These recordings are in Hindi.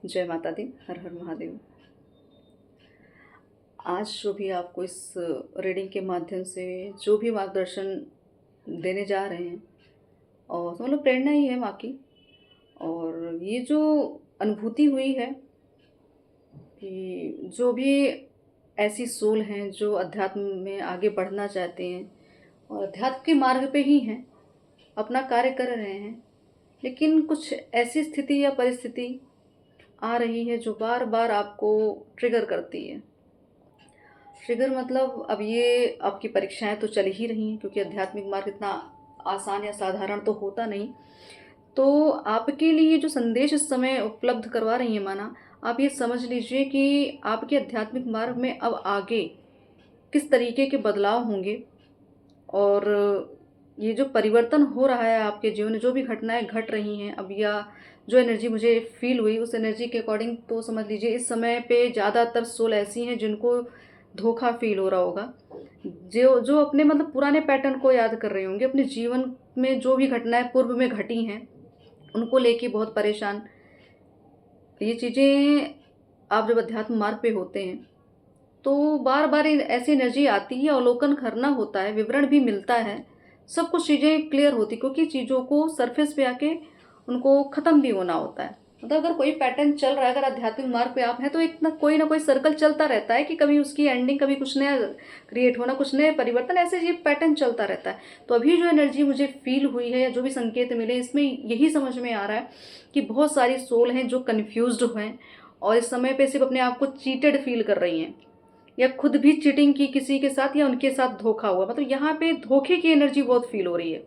जय माता दी। हर हर महादेव। आज जो भी आपको इस रीडिंग के माध्यम से जो भी मार्गदर्शन देने जा रहे हैं, और मतलब प्रेरणा ही है माँ की। और ये जो अनुभूति हुई है कि जो भी ऐसी सोल हैं जो अध्यात्म में आगे बढ़ना चाहते हैं और अध्यात्म के मार्ग पे ही हैं, अपना कार्य कर रहे हैं, लेकिन कुछ ऐसी स्थिति या परिस्थिति आ रही है जो बार बार आपको ट्रिगर करती है। ट्रिगर मतलब अब ये आपकी परीक्षाएं तो चल ही रही हैं, क्योंकि आध्यात्मिक मार्ग इतना आसान या साधारण तो होता नहीं। तो आपके लिए जो संदेश इस समय उपलब्ध करवा रही है माना, आप ये समझ लीजिए कि आपके आध्यात्मिक मार्ग में अब आगे किस तरीके के बदलाव होंगे, और ये जो परिवर्तन हो रहा है आपके जीवन में, जो भी घटनाएं घट रही हैं अब, या जो एनर्जी मुझे फील हुई उस एनर्जी के अकॉर्डिंग, तो समझ लीजिए इस समय पे ज़्यादातर सोल ऐसी हैं जिनको धोखा फील हो रहा होगा, जो जो अपने मतलब पुराने पैटर्न को याद कर रहे होंगे, अपने जीवन में जो भी घटनाएं पूर्व में घटी हैं उनको लेके बहुत परेशान। ये चीज़ें आप जब अध्यात्म मार्ग पे होते हैं तो बार बार ऐसी एनर्जी आती है, अवलोकन करना होता है, विवरण भी मिलता है, सब कुछ चीज़ें क्लियर होती, क्योंकि चीज़ों को सरफेस पे आके उनको ख़त्म भी होना होता है। मतलब अगर कोई पैटर्न चल रहा है, अगर आध्यात्मिक मार्ग पे आप हैं, तो एक ना कोई सर्कल चलता रहता है कि कभी उसकी एंडिंग, कभी कुछ नया क्रिएट होना, कुछ नए परिवर्तन, ऐसे ये पैटर्न चलता रहता है। तो अभी जो एनर्जी मुझे फील हुई है या जो भी संकेत मिले, इसमें यही समझ में आ रहा है कि बहुत सारी सोल हैं जो कन्फ्यूज्ड हैं और इस समय पे सिर्फ अपने आप को चीटेड फील कर रही हैं, या खुद भी चीटिंग की किसी के साथ, या उनके साथ धोखा हुआ। मतलब यहाँ पे धोखे की एनर्जी बहुत फील हो रही है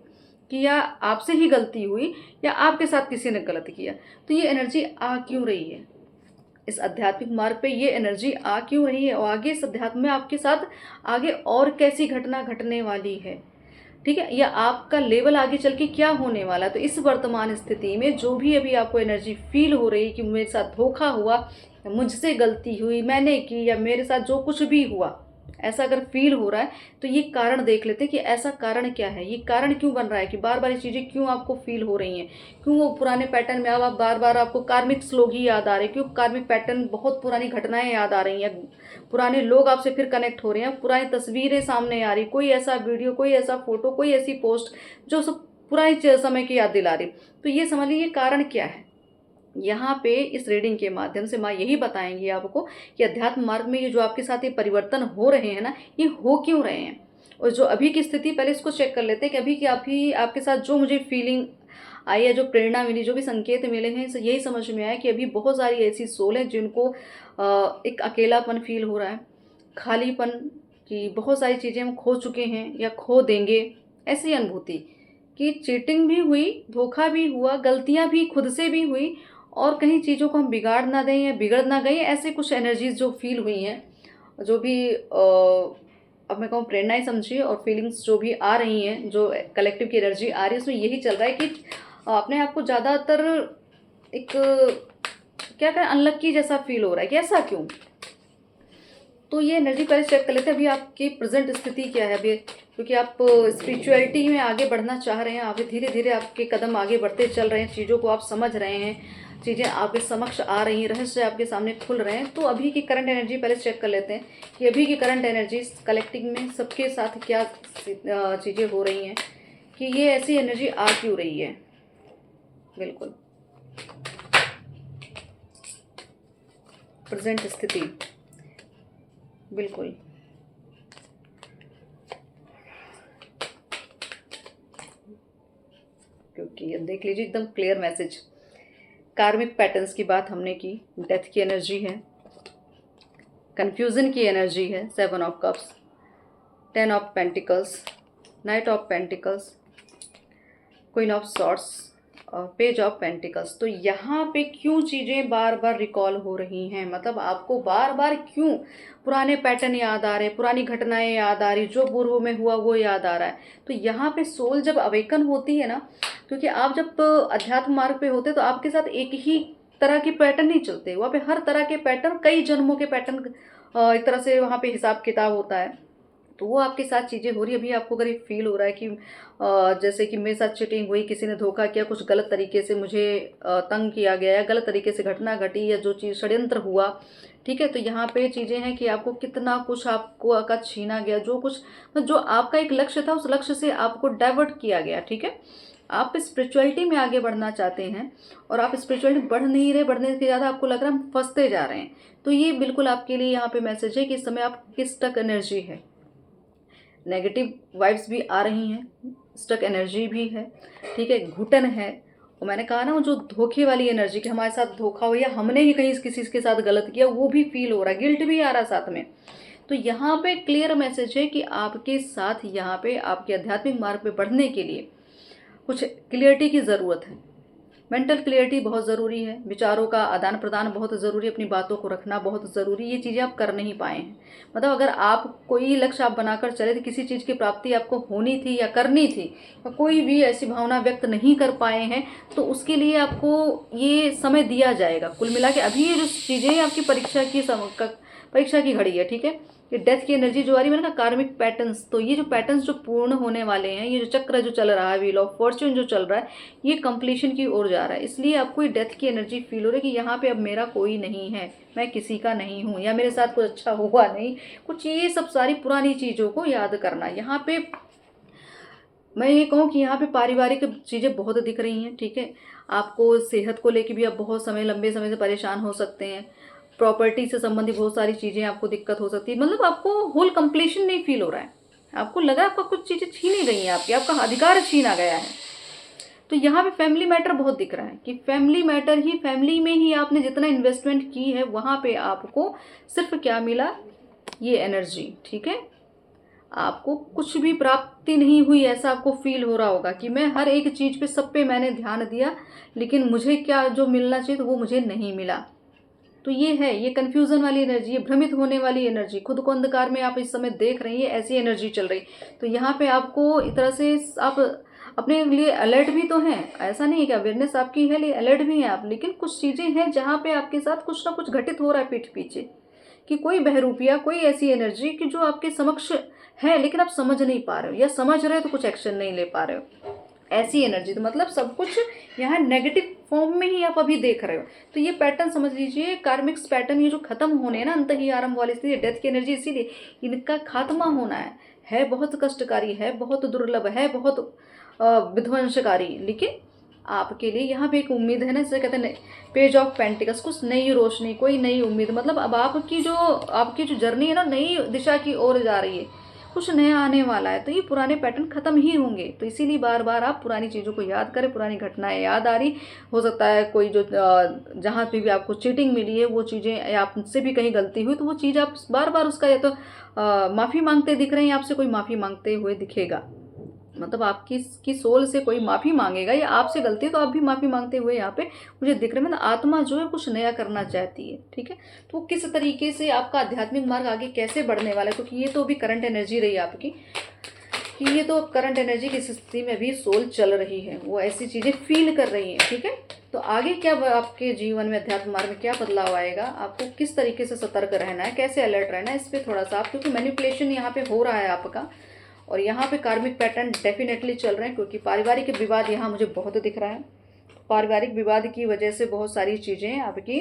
कि या आपसे ही गलती हुई या आपके साथ किसी ने गलत किया। तो ये एनर्जी आ क्यों रही है इस आध्यात्मिक मार्ग पे, ये एनर्जी आ क्यों रही है, और आगे इस अध्यात्म में आपके साथ आगे और कैसी घटना घटने वाली है, ठीक है, या आपका लेवल आगे चल के क्या होने वाला है। तो इस वर्तमान स्थिति में जो भी अभी आपको एनर्जी फील हो रही है कि मेरे साथ धोखा हुआ, मुझसे गलती हुई, मैंने की, या मेरे साथ जो कुछ भी हुआ, ऐसा अगर फील हो रहा है तो ये कारण देख लेते हैं कि ऐसा कारण क्या है, ये कारण क्यों बन रहा है कि बार बार ये चीज़ें क्यों आपको फील हो रही हैं, क्यों वो पुराने पैटर्न में अब आप बार बार आपको कार्मिक श्लोक ही याद आ रहे हैं, क्यों कार्मिक पैटर्न, बहुत पुरानी घटनाएं याद आ रही हैं, पुराने लोग आपसे फिर कनेक्ट हो रहे हैं, पुरानी तस्वीरें सामने आ रही, कोई ऐसा वीडियो, कोई ऐसा फोटो, कोई ऐसी पोस्ट जो सब पुराने समय की याद दिला रही। तो ये समझ लीजिए कारण क्या है। यहाँ पे इस रीडिंग के माध्यम से माँ यही बताएंगी आपको कि अध्यात्म मार्ग में ये जो आपके साथ ये परिवर्तन हो रहे हैं ना, ये हो क्यों रहे हैं, और जो अभी की स्थिति, पहले इसको चेक कर लेते हैं कि अभी की अभी आपके साथ जो मुझे फीलिंग आई है, जो प्रेरणा मिली, जो भी संकेत मिले हैं, यही समझ में आया कि अभी बहुत सारी ऐसी सोल हैं जिनको एक अकेलापन फील हो रहा है, खालीपन, कि बहुत सारी चीज़ें हम खो चुके हैं या खो देंगे, ऐसी अनुभूति कि चीटिंग भी हुई, धोखा भी हुआ, गलतियां भी खुद से भी हुई, और कहीं चीज़ों को हम बिगाड़ ना दें या बिगड़ ना गए, ऐसे कुछ एनर्जीज जो फील हुई हैं, जो भी अब मैं कहूँ प्रेरणाएं समझिए, और फीलिंग्स जो भी आ रही हैं, जो कलेक्टिव की एनर्जी आ रही है, उसमें यही चल रहा है कि अपने आप को ज़्यादातर एक क्या करें, अनलक्की जैसा फील हो रहा है कि ऐसा क्यों। तो ये एनर्जी पहले चेक कर लेते हैं अभी आपकी प्रेजेंट स्थिति क्या है अभी, क्योंकि आप स्पिरिचुअलिटी में आगे बढ़ना चाह रहे हैं, आगे धीरे धीरे आपके कदम आगे बढ़ते चल रहे हैं, चीज़ों को आप समझ रहे हैं, चीज़ें आपके समक्ष आ रही हैं, रहस्य आपके सामने खुल रहे हैं। तो अभी की करंट एनर्जी पहले चेक कर लेते हैं कि अभी की करंट एनर्जी कलेक्टिंग में सबके साथ क्या चीज़ें हो रही हैं, कि ये ऐसी एनर्जी आ क्यों रही है। बिल्कुल प्रेजेंट स्थिति, बिल्कुल क्योंकि अब देख लीजिए एकदम क्लियर मैसेज। कार्मिक पैटर्न्स की बात हमने की, डेथ की एनर्जी है, कन्फ्यूजन की एनर्जी है, 7 of cups, 10 of pentacles, night of pentacles, queen of swords और पेज ऑफ पेंटिकल्स। तो यहाँ पे क्यों चीज़ें बार बार रिकॉल हो रही हैं, मतलब आपको बार बार क्यों पुराने पैटर्न याद आ रहे हैं, पुरानी घटनाएं याद आ रही, जो पूर्व में हुआ वो याद आ रहा है। तो यहाँ पे सोल जब अवेकन होती है ना, क्योंकि आप जब अध्यात्म मार्ग पे होते तो आपके साथ एक ही तरह के पैटर्न नहीं चलते, वहाँ पे हर तरह के पैटर्न, कई जन्मों के पैटर्न एक तरह से वहाँ पे हिसाब किताब होता है। तो वो आपके साथ चीज़ें हो रही है। अभी आपको अगर ये फील हो रहा है कि जैसे कि मेरे साथ चीटिंग हुई, किसी ने धोखा किया, कुछ गलत तरीके से मुझे तंग किया गया, या गलत तरीके से घटना घटी, या जो चीज़ षड्यंत्र हुआ, ठीक है, तो यहाँ पे चीज़ें हैं कि आपको कितना कुछ आपको का छीना गया, जो कुछ जो आपका एक लक्ष्य था, उस लक्ष्य से आपको डाइवर्ट किया गया, ठीक है। आप स्पिरिचुअलिटी में आगे बढ़ना चाहते हैं और आप स्पिरिचुअलिटी बढ़ नहीं रहे, बढ़ने से ज़्यादा आपको लग रहा है हम फंसते जा रहे हैं। तो ये बिल्कुल आपके लिए यहाँ पे मैसेज है कि इस समय आप किस स्टक एनर्जी है, नेगेटिव वाइब्स भी आ रही हैं, स्टक एनर्जी भी है, ठीक है, घुटन है। और मैंने कहा ना, वो जो धोखे वाली एनर्जी कि हमारे साथ धोखा हो या हमने ही कहीं किसी के साथ गलत किया, वो भी फील हो रहा है, गिल्ट भी आ रहा है साथ में। तो यहाँ पे क्लियर मैसेज है कि आपके साथ यहाँ पे आपके आध्यात्मिक मार्ग पे बढ़ने के लिए कुछ क्लियरिटी की ज़रूरत है। मेंटल क्लियरिटी बहुत ज़रूरी है, विचारों का आदान प्रदान बहुत ज़रूरी है, अपनी बातों को रखना बहुत ज़रूरी। ये चीज़ें आप कर नहीं पाए हैं। मतलब अगर आप कोई लक्ष्य आप बनाकर चले थे, किसी चीज़ की प्राप्ति आपको होनी थी या करनी थी, या कोई भी ऐसी भावना व्यक्त नहीं कर पाए हैं, तो उसके लिए आपको ये समय दिया जाएगा। कुल मिला के अभी ये जो चीज़ें आपकी परीक्षा की घड़ी है, ठीक है। ये डेथ की एनर्जी जो आ रही है, मैंने कहा कार्मिक पैटर्न्स, तो ये जो पैटर्न्स जो पूर्ण होने वाले हैं, ये जो चक्र जो चल रहा है, व्हील ऑफ फॉर्च्यून जो चल रहा है, ये कंप्लीशन की ओर जा रहा है। इसलिए आपको ये डेथ की एनर्जी फील हो रही है कि यहाँ पे अब मेरा कोई नहीं है, मैं किसी का नहीं हूँ, या मेरे साथ कुछ अच्छा हुआ नहीं, कुछ ये सब सारी पुरानी चीज़ों को याद करना। यहाँ पे मैं ये कहूँ कि यहाँ पे पारिवारिक चीज़ें बहुत दिख रही हैं, ठीक है। आपको सेहत को लेके भी आप बहुत लंबे समय से परेशान हो सकते हैं। प्रॉपर्टी से संबंधित बहुत सारी चीज़ें आपको दिक्कत हो सकती है। मतलब आपको होल कंप्लीशन नहीं फील हो रहा है, आपको लगा आपका कुछ चीज़ें छीनी गई हैं, आपकी आपका अधिकार छीना गया है। तो यहाँ पे फैमिली मैटर बहुत दिख रहा है कि फैमिली मैटर ही, फैमिली में ही आपने जितना इन्वेस्टमेंट की है, वहाँ पे आपको सिर्फ क्या मिला, ये एनर्जी, ठीक है। आपको कुछ भी प्राप्ति नहीं हुई, ऐसा आपको फील हो रहा होगा कि मैं हर एक चीज़ पे, सब पे मैंने ध्यान दिया, लेकिन मुझे क्या जो मिलना चाहिए तो वो मुझे नहीं मिला। तो ये है, ये कन्फ्यूज़न वाली एनर्जी, ये भ्रमित होने वाली एनर्जी, खुद को अंधकार में आप इस समय देख रही हैं, ऐसी एनर्जी चल रही। तो यहाँ पे आपको इस तरह से आप अपने लिए अलर्ट भी तो हैं, ऐसा नहीं है कि अवेयरनेस आपकी है, लेकिन अलर्ट भी हैं आप। लेकिन कुछ चीज़ें हैं जहाँ पे आपके साथ कुछ ना कुछ घटित हो रहा है पीठ पीछे, कि कोई बहरूपिया, कोई ऐसी एनर्जी कि जो आपके समक्ष है, लेकिन आप समझ नहीं पा रहे हो, या समझ रहे हो तो कुछ एक्शन नहीं ले पा रहे हो, ऐसी एनर्जी। तो मतलब सब कुछ यहाँ नेगेटिव फॉर्म में ही आप अभी देख रहे हो। तो ये पैटर्न समझ लीजिए, कार्मिक्स पैटर्न, ये जो खत्म होने हैं ना, अंत ही आरंभ वाली स्थिति, डेथ की एनर्जी, इसीलिए इनका खात्मा होना है बहुत कष्टकारी, है बहुत दुर्लभ, है बहुत विध्वंसकारी। लेकिन आपके लिए यहाँ पे एक उम्मीद है ना, जैसे कहते हैं पेज ऑफ पेंटिकल्स, कुछ नई रोशनी, कोई नई उम्मीद। मतलब अब आपकी जो जर्नी है ना, नई दिशा की ओर जा रही है, कुछ नया आने वाला है। तो ये पुराने पैटर्न खत्म ही होंगे। तो इसीलिए बार बार आप पुरानी चीज़ों को याद करें, पुरानी घटनाएं याद आ रही हो सकता है, कोई जो जहाँ पे भी आपको चीटिंग मिली है, वो चीज़ें, या आपसे भी कहीं गलती हुई, तो वो चीज़ आप बार बार उसका, या तो माफ़ी मांगते दिख रहे हैं, आपसे कोई माफ़ी मांगते हुए दिखेगा। मतलब आपकी सोल से कोई माफ़ी मांगेगा, या आपसे गलती है तो आप भी माफ़ी मांगते हुए यहाँ पे मुझे दिख रहे हैं। मतलब आत्मा जो है कुछ नया करना चाहती है, ठीक है। तो किस तरीके से आपका आध्यात्मिक मार्ग आगे कैसे बढ़ने वाला है, क्योंकि ये तो अभी करंट एनर्जी रही आपकी, कि ये तो करंट एनर्जी की स्थिति में भी सोल चल रही है, वो ऐसी चीज़ें फील कर रही है, ठीक है। तो आगे क्या आपके जीवन में, अध्यात्म मार्ग में क्या बदलाव आएगा, आपको किस तरीके से सतर्क रहना है, कैसे अलर्ट रहना है, इस पर थोड़ा सा आप, क्योंकि मैनिपुलेशन यहाँ पे हो रहा है आपका, और यहाँ पे कार्मिक पैटर्न डेफिनेटली चल रहे हैं। क्योंकि पारिवारिक विवाद यहाँ मुझे बहुत दिख रहा है, पारिवारिक विवाद की वजह से बहुत सारी चीज़ें आपकी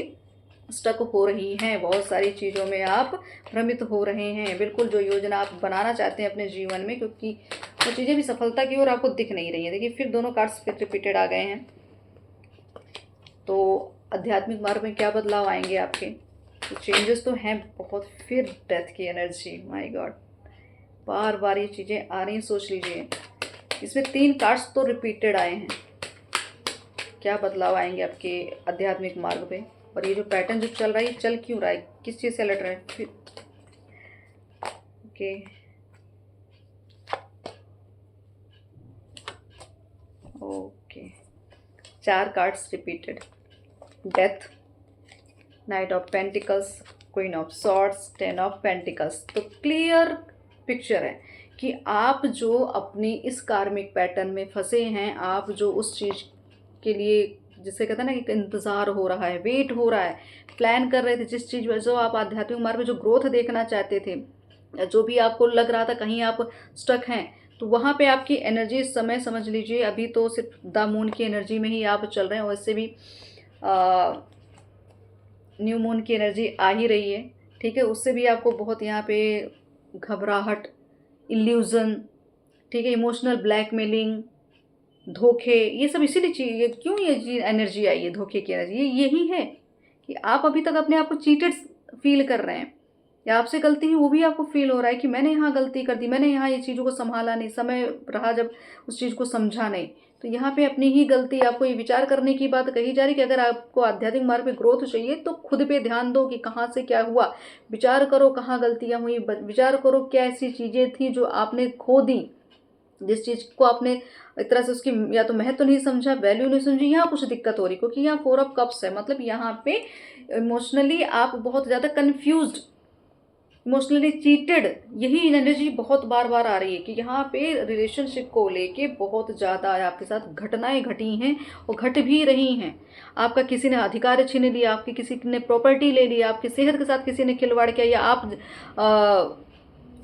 स्टक हो रही हैं, बहुत सारी चीज़ों में आप भ्रमित हो रहे हैं। बिल्कुल जो योजना आप बनाना चाहते हैं अपने जीवन में, क्योंकि वो चीज़ें भी सफलता की ओर आपको दिख नहीं रही है। देखिए फिर दोनों कार्ड्स फिर रिपीटेड आ गए हैं। तो आध्यात्मिक मार्ग में क्या बदलाव आएंगे आपके, तो चेंजेस तो हैं बहुत। फिर डेथ की एनर्जी, माय गॉड, बार बार ये चीज़ें आ रही हैं, सोच लीजिए। इसमें 3 कार्ड्स तो रिपीटेड आए हैं। क्या बदलाव आएंगे आपके आध्यात्मिक मार्ग पे, और ये जो पैटर्न जो चल रहा है, ये चल क्यों रहा है, किस चीज़ से अलर्ट रहे फिर। Okay, okay, 4 cards repeated, death, night of pentacles, queen of swords, 10 of pentacles. तो क्लियर पिक्चर है कि आप जो अपनी इस कार्मिक पैटर्न में फंसे हैं, आप जो उस चीज़ के लिए, जिसे कहते हैं ना कि इंतज़ार हो रहा है, वेट हो रहा है, प्लान कर रहे थे, जिस चीज़ में जो आप आध्यात्मिक मार्ग में जो ग्रोथ देखना चाहते थे, या जो भी आपको लग रहा था कहीं आप स्टक हैं, तो वहाँ पे आपकी एनर्जी इस समय समझ लीजिए अभी तो सिर्फ द मून की एनर्जी में ही आप चल रहे हैं। वैसे भी न्यू मून की एनर्जी आ ही रही है, ठीक है। उससे भी आपको बहुत यहाँ पे घबराहट, इल्यूज़न, ठीक है, इमोशनल ब्लैकमेलिंग, धोखे, ये सब इसीलिए चाहिए। क्यों ये एनर्जी आई है धोखे की एनर्जी? ये यही है कि आप अभी तक अपने आप को चीटेड फील कर रहे हैं, या आपसे गलती है वो भी आपको फील हो रहा है कि मैंने यहाँ गलती कर दी, मैंने यहाँ ये चीज़ों को संभाला नहीं, समय रहा जब उस चीज़ को समझा नहीं। तो यहाँ पे अपनी ही गलती, आपको ये विचार करने की बात कही जा रही कि अगर आपको आध्यात्मिक मार्ग पे ग्रोथ चाहिए तो खुद पे ध्यान दो कि कहाँ से क्या हुआ, विचार करो कहाँ गलतियाँ हुई, विचार करो क्या ऐसी चीज़ें थी जो आपने खो दी, जिस चीज़ को आपने एक तरह से उसकी या तो महत्व नहीं समझा, वैल्यू नहीं समझी, यहाँ कुछ दिक्कत हो रही। क्योंकि यहाँ 4 ऑफ कप्स है, मतलब यहाँ पे इमोशनली आप बहुत ज़्यादा कन्फ्यूज्ड, इमोशनली चीटेड, यही एनर्जी बहुत बार बार आ रही है कि यहाँ पे रिलेशनशिप को लेके बहुत ज़्यादा आपके साथ घटनाएं घटी हैं और घट भी रही हैं। आपका किसी ने अधिकार छीन लिया, आपकी किसी ने प्रॉपर्टी ले ली, आपकी सेहत के साथ किसी ने खिलवाड़ किया, या आप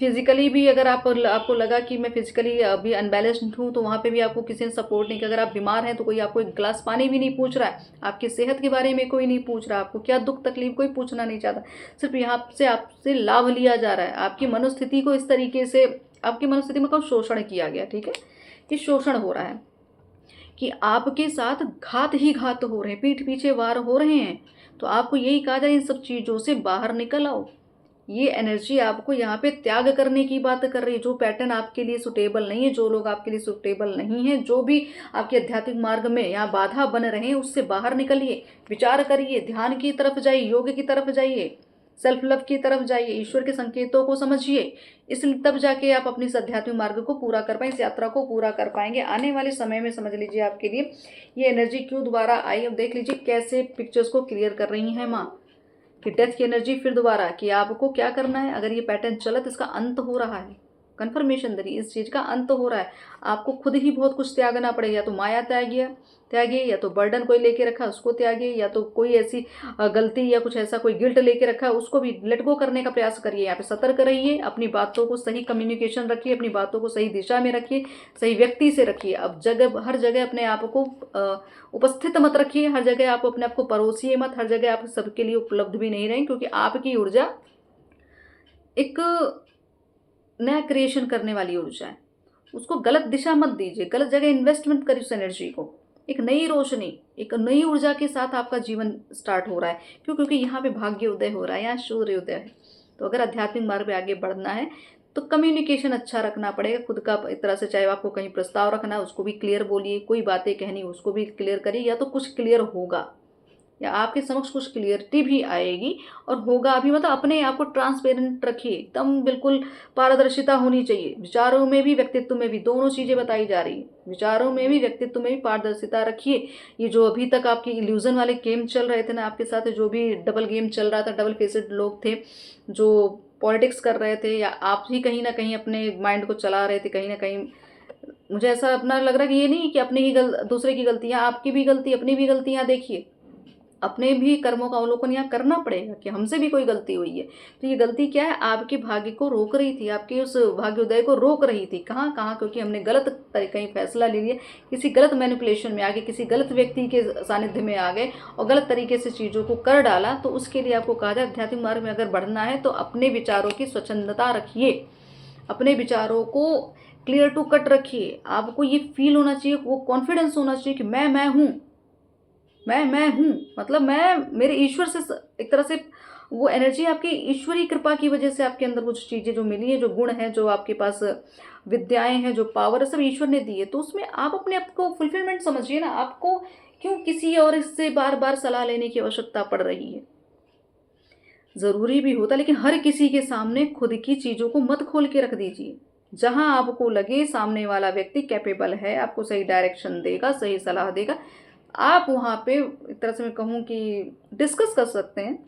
फिजिकली भी अगर आपको लगा कि मैं फिजिकली अभी अनबैलेंस्ड हूँ, तो वहाँ पे भी आपको किसी ने सपोर्ट नहीं किया। अगर आप बीमार हैं तो कोई आपको एक गिलास पानी भी नहीं पूछ रहा है, आपकी सेहत के बारे में कोई नहीं पूछ रहा, आपको क्या दुख तकलीफ कोई पूछना नहीं चाहता, सिर्फ यहाँ से आपसे लाभ लिया जा रहा है। आपकी मनोस्थिति को इस तरीके से, आपकी मनोस्थिति में कब शोषण किया गया, ठीक है, कि शोषण हो रहा है, कि आपके साथ घात ही घात हो रहे हैं, पीठ पीछे वार हो रहे हैं। तो आपको यही कहा जाए इन सब चीज़ों से बाहर निकल आओ। ये एनर्जी आपको यहाँ पे त्याग करने की बात कर रही है। जो पैटर्न आपके लिए सुटेबल नहीं है, जो लोग आपके लिए सुटेबल नहीं है, जो भी आपके आध्यात्मिक मार्ग में यहाँ बाधा बन रहे हैं, उससे बाहर निकलिए, विचार करिए, ध्यान की तरफ जाइए, योग की तरफ जाइए, सेल्फ लव की तरफ जाइए, ईश्वर के संकेतों को समझिए। इसलिए तब जाके आप अपनी इस आध्यात्मिक मार्ग को पूरा कर पाएंगे, इस यात्रा को पूरा कर पाएंगे। आने वाले समय में समझ लीजिए आपके लिए ये एनर्जी क्यों दोबारा आई। अब देख लीजिए कैसे पिक्चर्स को क्लियर कर रही हैं माँ, कि डेथ की एनर्जी फिर दोबारा, कि आपको क्या करना है। अगर ये पैटर्न चला तो इसका अंत हो रहा है, कन्फर्मेशन दे, इस चीज़ का अंत हो रहा है। आपको खुद ही बहुत कुछ त्यागना पड़ेगा, या तो माया त्यागिए, या तो बर्डन कोई लेके रखा उसको त्यागिए, या तो कोई ऐसी गलती या कुछ ऐसा कोई गिल्ट लेके रखा है उसको भी लेट गो करने का प्रयास करिए। यहाँ पे सतर्क रहिए, अपनी बातों को सही कम्युनिकेशन रखिए, अपनी बातों को सही दिशा में रखिए, सही व्यक्ति से रखिए। अब हर जगह अपने आप को उपस्थित मत रखिए, हर जगह आप अपने आप को परोसिए मत, हर जगह आप सबके लिए उपलब्ध भी नहीं रहें, क्योंकि आपकी ऊर्जा एक नया क्रिएशन करने वाली ऊर्जा है। उसको गलत दिशा मत दीजिए, गलत जगह इन्वेस्टमेंट करिए उस एनर्जी को। एक नई रोशनी, एक नई ऊर्जा के साथ आपका जीवन स्टार्ट हो रहा है। क्यों? क्योंकि यहाँ पे भाग्य उदय हो रहा है, यहाँ सूर्य उदय है। तो अगर आध्यात्मिक मार्ग पे आगे बढ़ना है तो कम्युनिकेशन अच्छा रखना पड़ेगा खुद का। एक तरह से चाहे आपको कहीं प्रस्ताव रखना है उसको भी क्लियर बोलिए, कोई बातें कहनी उसको भी क्लियर करिए, या तो कुछ क्लियर होगा या आपके समक्ष कुछ क्लियरिटी भी आएगी और होगा भी। मतलब अपने आप को ट्रांसपेरेंट रखिए, एकदम बिल्कुल पारदर्शिता होनी चाहिए। विचारों में भी व्यक्तित्व में भी, दोनों चीज़ें बताई जा रही है। विचारों में भी व्यक्तित्व में भी पारदर्शिता रखिए। ये जो अभी तक आपकी इल्यूजन वाले गेम चल रहे थे ना आपके साथ, जो भी डबल गेम चल रहा था, डबल फेसेड लोग थे जो पॉलिटिक्स कर रहे थे, या आप ही कहीं ना कहीं अपने माइंड को चला रहे थे कहीं ना कहीं। मुझे ऐसा अपना लग रहा है कि ये नहीं कि अपने ही दूसरे की गलतियाँ, आपकी भी गलती, अपनी भी गलतियाँ देखिए, अपने भी कर्मों का अवलोकन यहाँ करना पड़ेगा कि हमसे भी कोई गलती हुई है। तो ये गलती क्या है? आपके भाग्य को रोक रही थी, आपके उस भाग्योदय को रोक रही थी। कहाँ कहाँ? क्योंकि हमने गलत कहीं फैसला ले लिया, किसी गलत मैनिपुलेशन में आ गए, किसी गलत व्यक्ति के सानिध्य में आ गए और गलत तरीके से चीज़ों को कर डाला। तो उसके लिए आपको कहा जाए आध्यात्मिक मार्ग में अगर बढ़ना है तो अपने विचारों की स्वच्छंदता रखिए, अपने विचारों को क्लियर टू कट रखिए। आपको ये फील होना चाहिए, वो कॉन्फिडेंस होना चाहिए कि मैं हूँ, मैं हूँ, मतलब मैं मेरे ईश्वर से एक तरह से वो एनर्जी आपकी ईश्वरीय कृपा की वजह से आपके अंदर कुछ चीज़ें जो मिली है, जो गुण हैं, जो आपके पास विद्याएं हैं, जो पावर है, सब ईश्वर ने दी है। तो उसमें आप अपने आप को फुलफिलमेंट समझिए ना। आपको क्यों किसी और इससे बार बार सलाह लेने की आवश्यकता पड़ रही है? ज़रूरी भी होता, लेकिन हर किसी के सामने खुद की चीज़ों को मत खोल के रख दीजिए। जहाँ आपको लगे सामने वाला व्यक्ति कैपेबल है, आपको सही डायरेक्शन देगा, सही सलाह देगा, आप वहाँ पे एक तरह से मैं कहूँ कि डिस्कस कर सकते हैं,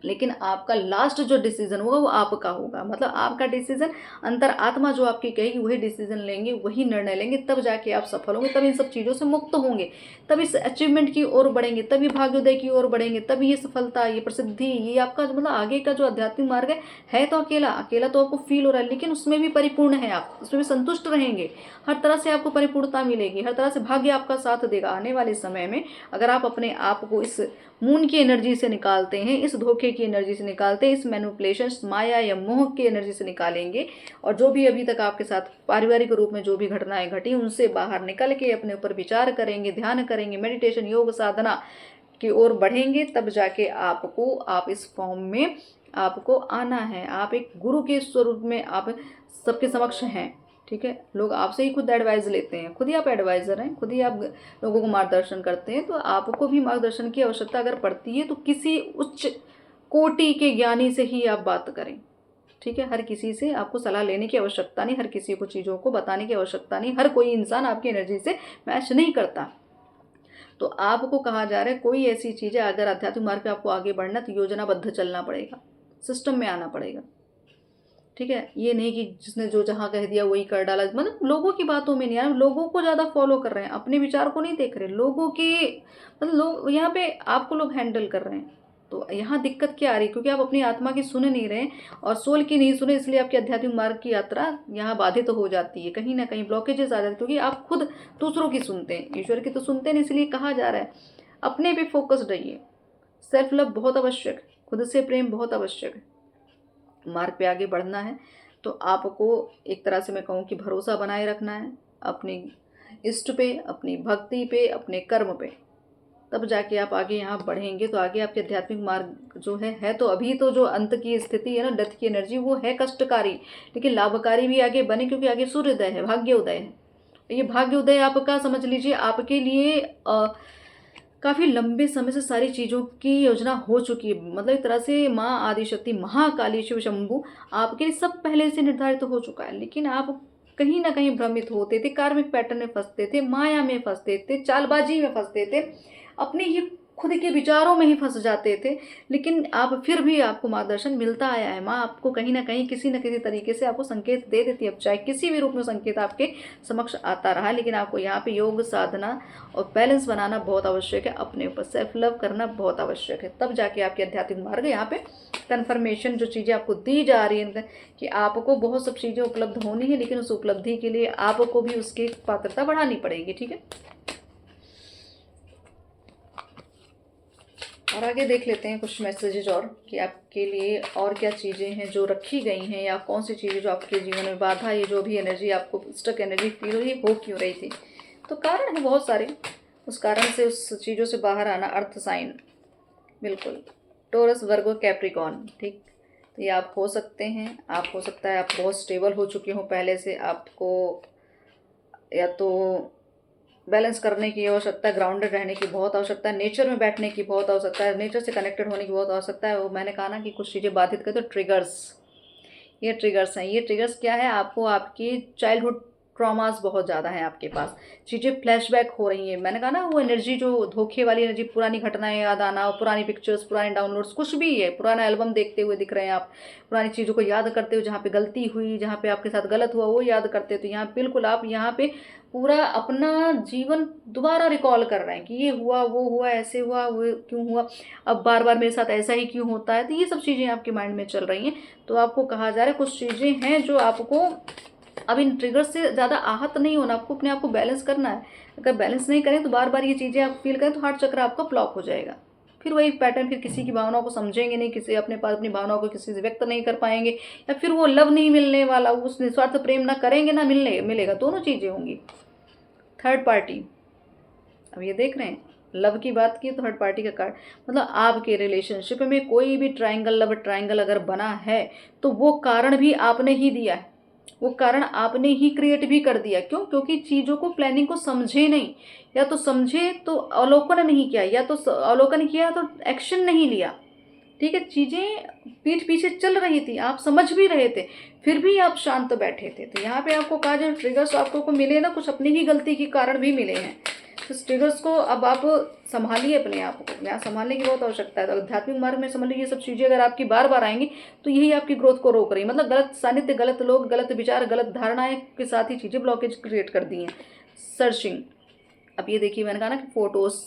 लेकिन आपका लास्ट जो डिसीजन होगा वो आपका होगा, मतलब आपका डिसीजन, अंतर आत्मा जो आपकी कहेगी वही डिसीजन लेंगे, वही निर्णय लेंगे, तब जाके आप सफल होंगे, तब इन सब चीज़ों से मुक्त होंगे, तब इस अचीवमेंट की ओर बढ़ेंगे, तभी भाग्योदय की ओर बढ़ेंगे, तभी ये सफलता, ये प्रसिद्धि, ये आपका मतलब आगे का जो आध्यात्मिक मार्ग है तो अकेला अकेला तो आपको फील हो रहा है, लेकिन उसमें भी परिपूर्ण है, आप उसमें भी संतुष्ट रहेंगे, हर तरह से आपको परिपूर्णता मिलेगी, हर तरह से भाग्य आपका साथ देगा। आने वाले समय में अगर आप अपने आप को इस मून की एनर्जी से निकालते हैं, इस धोखे की एनर्जी से निकालते हैं, इस मैनिपुलेशन, माया या मोह की एनर्जी से निकालेंगे, और जो भी अभी तक आपके साथ पारिवारिक रूप में जो भी घटनाएं घटी उनसे बाहर निकल के अपने ऊपर विचार करेंगे, ध्यान करेंगे, मेडिटेशन, योग साधना की ओर बढ़ेंगे, तब जाके आपको, आप इस फॉर्म में आपको आना है। आप एक गुरु के स्वरूप में आप सबके समक्ष हैं, ठीक है। लोग आपसे ही खुद एडवाइस लेते हैं, खुद ही आप एडवाइज़र हैं, खुद ही आप लोगों को मार्गदर्शन करते हैं, तो आपको भी मार्गदर्शन की आवश्यकता अगर पड़ती है तो किसी उच्च कोटि के ज्ञानी से ही आप बात करें, ठीक है। हर किसी से आपको सलाह लेने की आवश्यकता नहीं, हर किसी को चीज़ों को बताने की आवश्यकता नहीं, हर कोई इंसान आपकी एनर्जी से मैच नहीं करता। तो आपको कहा जा रहा है कोई ऐसी चीज़ है, अगर आध्यात्मिक मार्ग पे आपको आगे बढ़ना तो योजनाबद्ध चलना पड़ेगा, सिस्टम में आना पड़ेगा, ठीक है। ये नहीं कि जिसने जो जहाँ कह दिया वही कर डाला, मतलब लोगों की बातों में नहीं आ रहा, लोगों को ज़्यादा फॉलो कर रहे हैं, अपने विचार को नहीं देख रहे, लोगों के मतलब लोग यहाँ पे आपको लोग हैंडल कर रहे हैं। तो यहाँ दिक्कत क्या आ रही है, क्योंकि आप अपनी आत्मा की सुन नहीं रहे और सोल की नहीं सुने, इसलिए आपकी आध्यात्मिक मार्ग की यात्रा यहाँ बाधित हो जाती है, कहीं ना कहीं ब्लॉकेजेस आ जाते हैं, क्योंकि आप खुद दूसरों की सुनते हैं, ईश्वर की तो सुनते नहीं। इसलिए कहा जा रहा है अपने पे फोकस्ड रहिए, सेल्फ लव बहुत आवश्यक है, खुद से प्रेम बहुत आवश्यक है। मार्ग पे आगे बढ़ना है तो आपको एक तरह से मैं कहूँ कि भरोसा बनाए रखना है अपनी इष्ट पे, अपनी भक्ति पे, अपने कर्म पे, तब जाके आप आगे यहाँ बढ़ेंगे। तो आगे आपके आध्यात्मिक मार्ग जो है तो अभी तो जो अंत की स्थिति है ना, डेथ की एनर्जी, वो है कष्टकारी, लेकिन लाभकारी भी आगे बने, क्योंकि आगे सूर्योदय है, भाग्योदय है। ये भाग्योदय आपका समझ लीजिए आपके लिए काफ़ी लंबे समय से सारी चीज़ों की योजना हो चुकी है, मतलब एक तरह से माँ आदिशक्ति महाकाली शिव शंभु आपके लिए सब पहले से निर्धारित हो चुका है, लेकिन आप कहीं ना कहीं भ्रमित होते थे, कार्मिक पैटर्न में फंसते थे, माया में फंसते थे, चालबाजी में फंसते थे, अपने ही खुद के विचारों में ही फंस जाते थे। लेकिन आप फिर भी आपको मार्गदर्शन मिलता आया है, माँ आपको कहीं ना कहीं किसी न किसी तरीके से आपको संकेत दे देती है, अब चाहे किसी भी रूप में संकेत आपके समक्ष आता रहा, लेकिन आपको यहाँ पे योग साधना और बैलेंस बनाना बहुत आवश्यक है, अपने ऊपर सेल्फ लव करना बहुत आवश्यक है, तब जाके आपके आध्यात्मिक मार्ग यहाँ पे कन्फर्मेशन जो चीज़ें आपको दी जा रही है कि आपको बहुत सब चीज़ें उपलब्ध होनी है, लेकिन उस उपलब्धि के लिए आपको भी उसकी पात्रता बढ़ानी पड़ेगी, ठीक है। और आगे देख लेते हैं कुछ मैसेजेज और कि आपके लिए और क्या चीज़ें हैं जो रखी गई हैं, या कौन सी चीज़ें जो आपके जीवन में बाधा, ये जो भी एनर्जी आपको स्टक एनर्जी फील हो रही है, हो क्यों रही थी। तो कारण है बहुत सारे, उस कारण से उस चीज़ों से बाहर आना। अर्थ साइन बिल्कुल टोरस, वर्गो, कैप्रिकॉन, ठीक। तो ये आप हो सकते हैं, आप हो सकता है आप बहुत स्टेबल हो चुके हो पहले से, आपको या तो बैलेंस करने की आवश्यकता है, ग्राउंडेड रहने की बहुत आवश्यकता है, नेचर में बैठने की बहुत आवश्यकता है, नेचर से कनेक्टेड होने की बहुत आवश्यकता है। वो मैंने कहा ना कि कुछ चीज़ें बाधित कर, तो ट्रिगर्स, ये ट्रिगर्स हैं। ये ट्रिगर्स क्या है, आपको आपकी चाइल्डहुड ट्रॉमास बहुत ज़्यादा है आपके पास, चीज़ें फ्लैशबैक हो रही हैं। मैंने कहा ना वो एनर्जी जो धोखे वाली एनर्जी, पुरानी घटनाएं याद आना, पुरानी पिक्चर्स, पुराने डाउनलोड्स, कुछ भी है, पुराना एल्बम देखते हुए दिख रहे हैं आप, पुरानी चीज़ों को याद करते हुए, जहाँ पे गलती हुई, जहाँ पे आपके साथ गलत हुआ वो याद करते, तो यहाँ बिल्कुल आप यहाँ पे पूरा अपना जीवन दोबारा रिकॉल कर रहे हैं कि ये हुआ, वो हुआ, ऐसे हुआ, वो क्यों हुआ, अब बार बार मेरे साथ ऐसा ही क्यों होता है। तो ये सब चीज़ें आपके माइंड में चल रही हैं। तो आपको कहा जा रहा है कुछ चीज़ें हैं जो आपको अब इन ट्रिगर्स से ज़्यादा आहत नहीं होना, आपको अपने आप को बैलेंस करना है। अगर बैलेंस नहीं करें तो बार बार ये चीज़ें आप फील करें तो हार्ट चक्र आपका ब्लॉक हो जाएगा, फिर वही पैटर्न, फिर किसी की भावनाओं को समझेंगे नहीं, किसी अपने पास अपनी भावनाओं को किसी से व्यक्त नहीं कर पाएंगे, या फिर वो लव नहीं मिलने वाला, उस निस्वार्थ प्रेम ना करेंगे ना मिलेगा, दोनों चीज़ें होंगी। थर्ड पार्टी, अब ये देख रहे हैं लव की बात की, थर्ड पार्टी का कार्ड, मतलब आपके रिलेशनशिप में कोई भी ट्रायंगल, लव ट्रायंगल अगर बना है तो वो कारण भी आपने ही दिया है, वो कारण आपने ही क्रिएट भी कर दिया। क्यों? क्योंकि चीज़ों को, प्लानिंग को समझे नहीं, या तो समझे तो अवलोकन नहीं किया, या तो अवलोकन किया तो एक्शन नहीं लिया, ठीक है, चीज़ें पीठ पीछे चल रही थी, आप समझ भी रहे थे, फिर भी आप शांत बैठे थे। तो यहाँ पे आपको कहा जाए ट्रिगर्स आपको को मिले ना, कुछ अपनी ही गलती के कारण भी मिले हैं। तो इस ट्रिगर्स को अब आप संभालिए अपने आप को, यहाँ संभालने की बहुत आवश्यकता है। तो आध्यात्मिक मार्ग में समझ लीजिए ये सब चीज़ें अगर आपकी बार बार आएंगी तो यही आपकी ग्रोथ को रोक रही है। मतलब गलत सानिध्य, गलत लोग, गलत विचार, गलत धारणाएं के साथ ही चीज़ें ब्लॉकेज क्रिएट कर दी हैं। सर्चिंग, अब ये देखिए मैंने कहा ना कि फोटोज़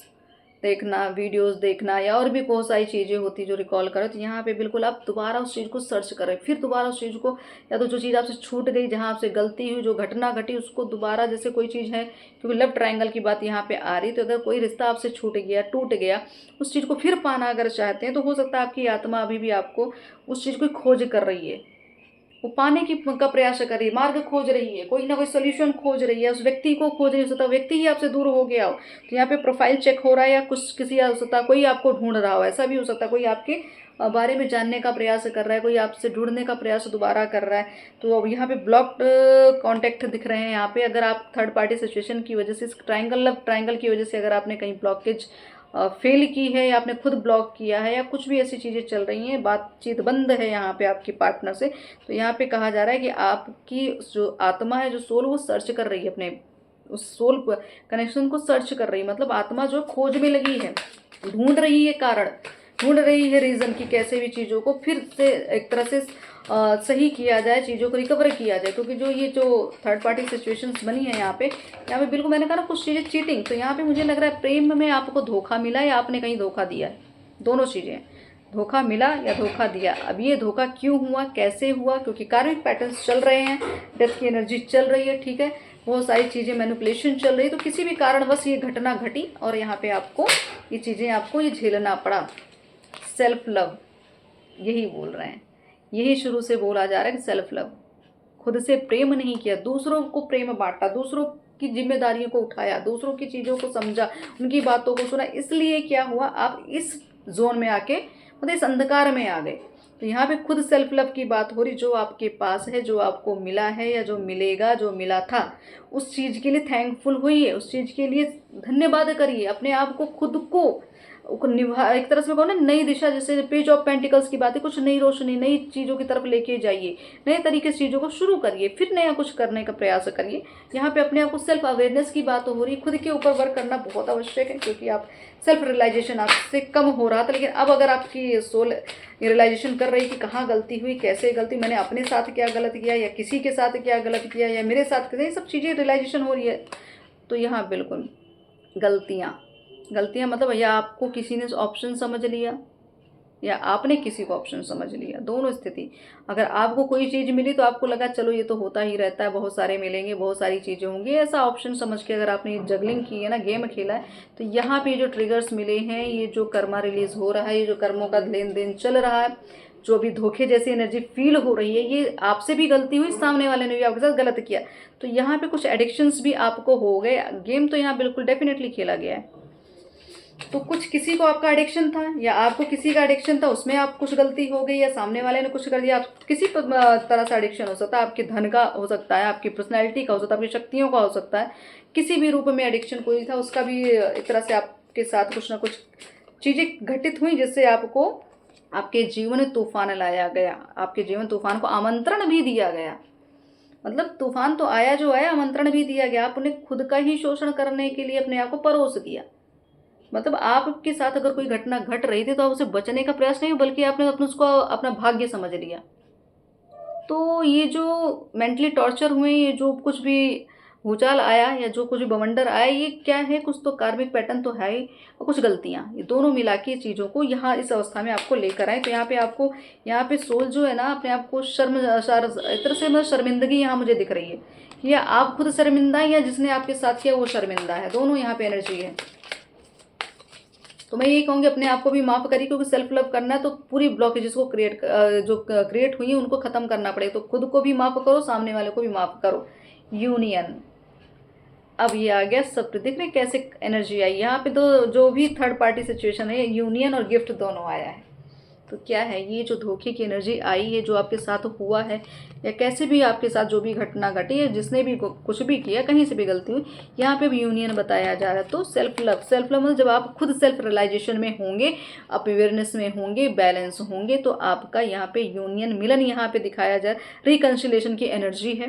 देखना, वीडियोस देखना या और भी बहुत सारी चीज़ें होती जो रिकॉल करो, तो यहाँ पे बिल्कुल आप दोबारा उस चीज़ को सर्च करें, फिर दोबारा उस चीज़ को, या तो जो चीज़ आपसे छूट गई, जहाँ आपसे गलती हुई, जो घटना घटी, उसको दोबारा, जैसे कोई चीज़ है, क्योंकि लव ट्रायंगल की बात यहाँ पे आ रही, तो अगर कोई रिश्ता आपसे छूट गया, टूट गया, उस चीज़ को फिर पाना अगर चाहते हैं तो हो सकता है आपकी आत्मा अभी भी आपको उस चीज़ को खोज कर रही है, वो पाने की का प्रयास कर रही है, मार्ग खोज रही है, कोई ना कोई सोल्यूशन खोज रही है, उस व्यक्ति को खोज रही है। हो सकता है व्यक्ति ही आपसे दूर हो गया हो, तो यहाँ पे प्रोफाइल चेक हो रहा है, या कुछ किसी, हो सकता है कोई आपको ढूंढ रहा हो, ऐसा भी हो सकता है कोई आपके बारे में जानने का प्रयास कर रहा है, कोई आपसे जुड़ने का प्रयास दोबारा कर रहा है। तो अब यहाँ पे ब्लॉक्ड कॉन्टैक्ट दिख रहे हैं। यहाँ पे अगर आप थर्ड पार्टी सिचुएशन की वजह से, इस ट्रायंगल, लव ट्रायंगल की वजह से अगर आपने कहीं ब्लॉकेज फेल की है, या आपने खुद ब्लॉक किया है, या कुछ भी ऐसी चीज़ें चल रही हैं, बातचीत बंद है यहाँ पे आपके पार्टनर से, तो यहाँ पे कहा जा रहा है कि आपकी जो आत्मा है, जो सोल, वो सर्च कर रही है, अपने उस सोल कनेक्शन को सर्च कर रही है। मतलब आत्मा जो खोज में लगी है, ढूंढ रही है कारण, ढूंढ रही है रीज़न कि कैसे भी चीज़ों को फिर से एक तरह से सही किया जाए, चीज़ों को रिकवर किया जाए। क्योंकि जो ये जो थर्ड पार्टी सिचुएशंस बनी है यहाँ पे बिल्कुल मैंने कहा ना कुछ चीज़ें चीटिंग, तो यहाँ पे मुझे लग रहा है प्रेम में आपको धोखा मिला या आपने कहीं धोखा दिया है, दोनों चीज़ें, धोखा मिला या धोखा दिया। अब ये धोखा क्यों हुआ, कैसे हुआ, क्योंकि कार्मिक पैटर्न्स चल रहे हैं, डेथ की एनर्जी चल रही है, ठीक है, बहुत सारी चीज़ें मैनिपुलेशन चल रही है, तो किसी भी कारणवश ये घटना घटी और यहाँ पे आपको ये चीज़ें, आपको ये झेलना पड़ा। सेल्फ लव, यही बोल रहे हैं, यही शुरू से बोला जा रहा है कि सेल्फ लव, खुद से प्रेम नहीं किया, दूसरों को प्रेम बांटा, दूसरों की जिम्मेदारियों को उठाया, दूसरों की चीज़ों को समझा, उनकी बातों को सुना, इसलिए क्या हुआ, आप इस जोन में आके, मतलब इस अंधकार में आ गए। तो यहाँ पे खुद सेल्फ लव की बात हो रही, जो आपके पास है, जो आपको मिला है या जो मिलेगा, जो मिला था, उस चीज़ के लिए थैंकफुल होइए, उस चीज़ के लिए धन्यवाद करिए, अपने आप को, खुद को निभा, एक तरह से कहो ना, नई दिशा, जैसे पेज ऑफ पेंटिकल्स की बात है, कुछ नई रोशनी, नई चीज़ों की तरफ लेके जाइए, नए तरीके से चीज़ों को शुरू करिए, फिर नया कुछ करने का प्रयास करिए। यहाँ पे अपने आप को सेल्फ अवेयरनेस की बात हो रही, खुद के ऊपर वर्क करना बहुत आवश्यक है, क्योंकि आप सेल्फ रियलाइजेशन आपसे कम हो रहा था, लेकिन अब अगर आपकी सोल रियलाइजेशन कर रही कि कहाँ गलती हुई, कैसे गलती, मैंने अपने साथ क्या गलत किया, या किसी के साथ क्या गलत किया, या मेरे साथ क्या, ये सब चीज़ें रियलाइजेशन हो रही है, तो यहाँ बिल्कुल गलतियाँ मतलब या आपको किसी ने ऑप्शन समझ लिया या आपने किसी को ऑप्शन समझ लिया, दोनों स्थिति। अगर आपको कोई चीज़ मिली तो आपको लगा चलो ये तो होता ही रहता है, बहुत सारे मिलेंगे, बहुत सारी चीज़ें होंगी, ऐसा ऑप्शन समझ के अगर आपने जगलिंग की है ना, गेम खेला है, तो यहाँ पे जो ट्रिगर्स मिले हैं, ये जो कर्मा रिलीज हो रहा है, ये जो कर्मों का लेन देन चल रहा है, जो अभी धोखे जैसी एनर्जी फील हो रही है, ये आपसे भी गलती हुई, सामने वाले ने भी आपके साथ गलत किया, तो यहाँ पे कुछ एडिक्शंस भी आपको हो गए। गेम तो यहाँ बिल्कुल डेफिनेटली खेला गया है, तो कुछ किसी को आपका एडिक्शन था या आपको किसी का एडिक्शन था, उसमें आप कुछ गलती हो गई, या सामने वाले ने कुछ कर दिया, आप किसी तरह से एडिक्शन हो सकता है, आपके धन का हो सकता है, आपकी पर्सनैलिटी का हो सकता है, आपकी शक्तियों का हो सकता है, किसी भी रूप में एडिक्शन कोई था, उसका भी एक तरह से आपके साथ कुछ ना कुछ चीज़ें घटित हुई, जिससे आपको आपके जीवन तूफान लाया गया, आपके जीवन तूफान को आमंत्रण भी दिया गया। मतलब तूफान तो आया, जो आया, आमंत्रण भी दिया गया, आपने खुद का ही शोषण करने के लिए अपने आप को परोस दिया। मतलब आपके साथ अगर कोई घटना घट रही थी तो आप उसे बचने का प्रयास नहीं, बल्कि आपने अपने उसको अपना भाग्य समझ लिया। तो ये जो मेंटली टॉर्चर हुए, ये जो कुछ भी भूचाल आया या जो कुछ भी बवंडर आया, ये क्या है, कुछ तो कार्मिक पैटर्न तो है ही, और कुछ गलतियाँ, ये दोनों मिला के चीज़ों को यहाँ इस अवस्था में आपको लेकर आए। तो यहाँ पे आपको, यहाँ पे सोल जो है ना, अपने आप को एक तरह से मतलब शर्मिंदगी यहाँ मुझे दिख रही है, या आप खुद शर्मिंदा है, या जिसने आपके साथ किया वो शर्मिंदा है, दोनों यहाँ पे एनर्जी है। तो मैं यही कहूँगी अपने आप को भी माफ़ करिए, क्योंकि सेल्फ लव करना है तो पूरी ब्लॉकेजेस को जो क्रिएट हुई है उनको ख़त्म करना पड़ेगा। तो खुद को भी माफ़ करो, सामने वाले को भी माफ़ करो। यूनियन, अब ये आ गया सब, देख रहे कैसे एनर्जी आई यहाँ पे। तो जो भी थर्ड पार्टी सिचुएशन है, यूनियन और गिफ्ट दोनों आया है। तो क्या है, ये जो धोखे की एनर्जी आई है, जो आपके साथ हुआ है, या कैसे भी आपके साथ जो भी घटना घटी है, जिसने भी कुछ भी किया, कहीं से भी गलती हुई, यहाँ पे भी यूनियन बताया जा रहा है। तो सेल्फ लव मतलब जब आप खुद सेल्फ रियलाइजेशन में होंगे, आप अवेयरनेस में होंगे, बैलेंस होंगे, तो आपका यहाँ पे यूनियन, मिलन यहाँ पे दिखाया जा रहा है। रिकन्सिलेशन की एनर्जी है,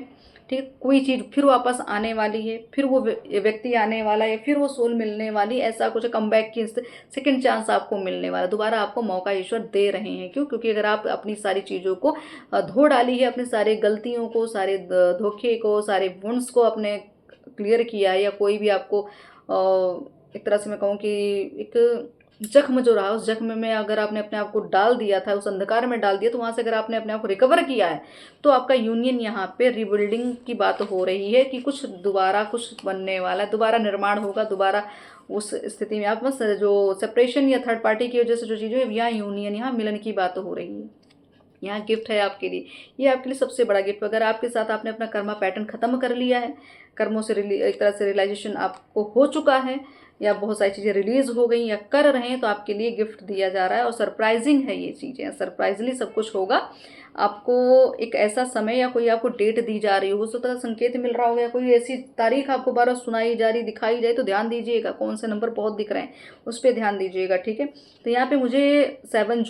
ठीक है। कोई चीज़ फिर वापस आने वाली है, फिर वो व्यक्ति आने वाला है, फिर वो सोल मिलने वाली, ऐसा कुछ कमबैक की सेकंड चांस आपको मिलने वाला, दोबारा आपको मौका ईश्वर दे रहे हैं। क्यों? क्योंकि अगर आप अपनी सारी चीज़ों को धो डाली है, अपनी सारी गलतियों को, सारे धोखे को, सारे वुंड्स को अपने क्लियर किया है, या कोई भी आपको एक तरह से मैं कहूँ कि एक जख्म जो रहा, उस जख्म में अगर आपने अपने आप को डाल दिया था, उस अंधकार में डाल दिया, तो वहाँ से अगर आपने अपने आप को रिकवर किया है, तो आपका यूनियन यहाँ पे रिबिल्डिंग की बात हो रही है कि कुछ दोबारा कुछ बनने वाला है, दोबारा निर्माण होगा, दोबारा उस स्थिति में आप बस जो सेपरेशन या थर्ड पार्टी की वजह से जो चीज़ें, यहाँ यूनियन, यहाँ मिलन की बात हो रही है। यहाँ गिफ्ट है आपके लिए, ये आपके लिए सबसे बड़ा गिफ्ट। अगर आपके साथ आपने अपना कर्मा पैटर्न खत्म कर लिया है, कर्मों से एक तरह से रियलाइजेशन आपको हो चुका है, या बहुत सारी चीज़ें रिलीज हो गई या कर रहे हैं, तो आपके लिए गिफ्ट दिया जा रहा है। और सरप्राइजिंग है ये चीज़ें, सरप्राइजली सब कुछ होगा आपको। एक ऐसा समय या कोई आपको डेट दी जा रही हो, उस तरह संकेत मिल रहा होगा, या कोई ऐसी तारीख आपको बार सुनाई जा रही, दिखाई जाए, तो ध्यान दीजिएगा। कौन से नंबर बहुत दिख रहे हैं उस पर ध्यान दीजिएगा, ठीक है। तो यहाँ पे मुझे 7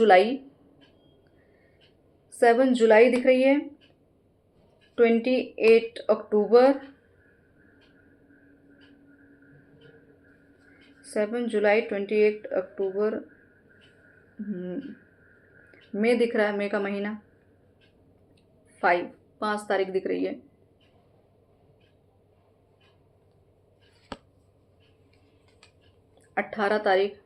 जुलाई दिख रही है, 28 अक्टूबर, 7 जुलाई, 28 अक्टूबर, मई दिख रहा है, मई का महीना, 5 तारीख दिख रही है, 18 तारीख,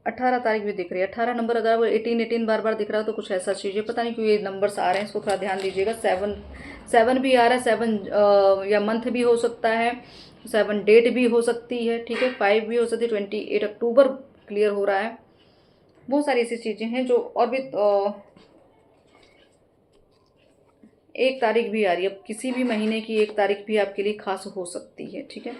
18 तारीख भी दिख रही है। 18 नंबर, अगर वो 18 बार बार दिख रहा है, तो कुछ ऐसा चीज़ है, पता नहीं क्यों ये नंबर्स आ रहे हैं, इसको थोड़ा ध्यान दीजिएगा। 7 भी आ रहा है, 7 या मंथ भी हो सकता है, 7 डेट भी हो सकती है, ठीक है। 5 भी हो सकती है, 28 अक्टूबर क्लियर हो रहा है। बहुत सारी ऐसी चीज़ें हैं जो, और भी 1 तारीख भी आ रही है। अब किसी भी महीने की 1 तारीख भी आपके लिए खास हो सकती है, ठीक है।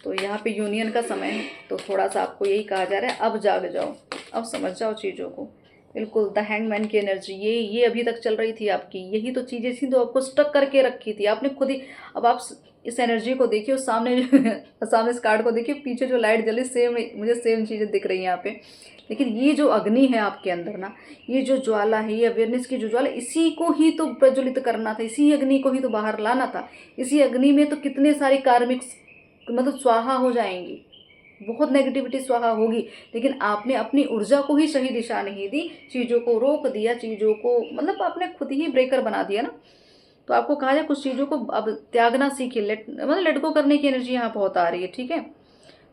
तो यहाँ पे यूनियन का समय है, तो थोड़ा सा आपको यही कहा जा रहा है, अब जाग जाओ, अब समझ जाओ चीज़ों को। बिल्कुल द हैंगमैन की एनर्जी, ये अभी तक चल रही थी आपकी, यही तो चीज़ें थी तो आपको स्टक करके रखी थी आपने खुद ही। अब आप इस एनर्जी को देखिए, उस सामने सामने इस कार्ड को देखिए, पीछे जो लाइट जली, सेम मुझे सेम चीज़ें दिख रही हैं यहाँ पे। लेकिन ये जो अग्नि है आपके अंदर ना, ये जो ज्वाला है, ये अवेयरनेस की जो ज्वाला, इसी को ही तो प्रज्वलित करना था, इसी अग्नि को ही तो बाहर लाना था। इसी अग्नि में तो कितने सारे कार्मिक मतलब स्वाहा हो जाएंगी, बहुत नेगेटिविटी स्वाहा होगी। लेकिन आपने अपनी ऊर्जा को ही सही दिशा नहीं दी, चीज़ों को रोक दिया, चीज़ों को मतलब आपने खुद ही ब्रेकर बना दिया ना। तो आपको कहा जाए कुछ चीज़ों को अब त्यागना सीखिए, मतलब लेट गो करने की एनर्जी यहाँ बहुत आ रही है, ठीक है।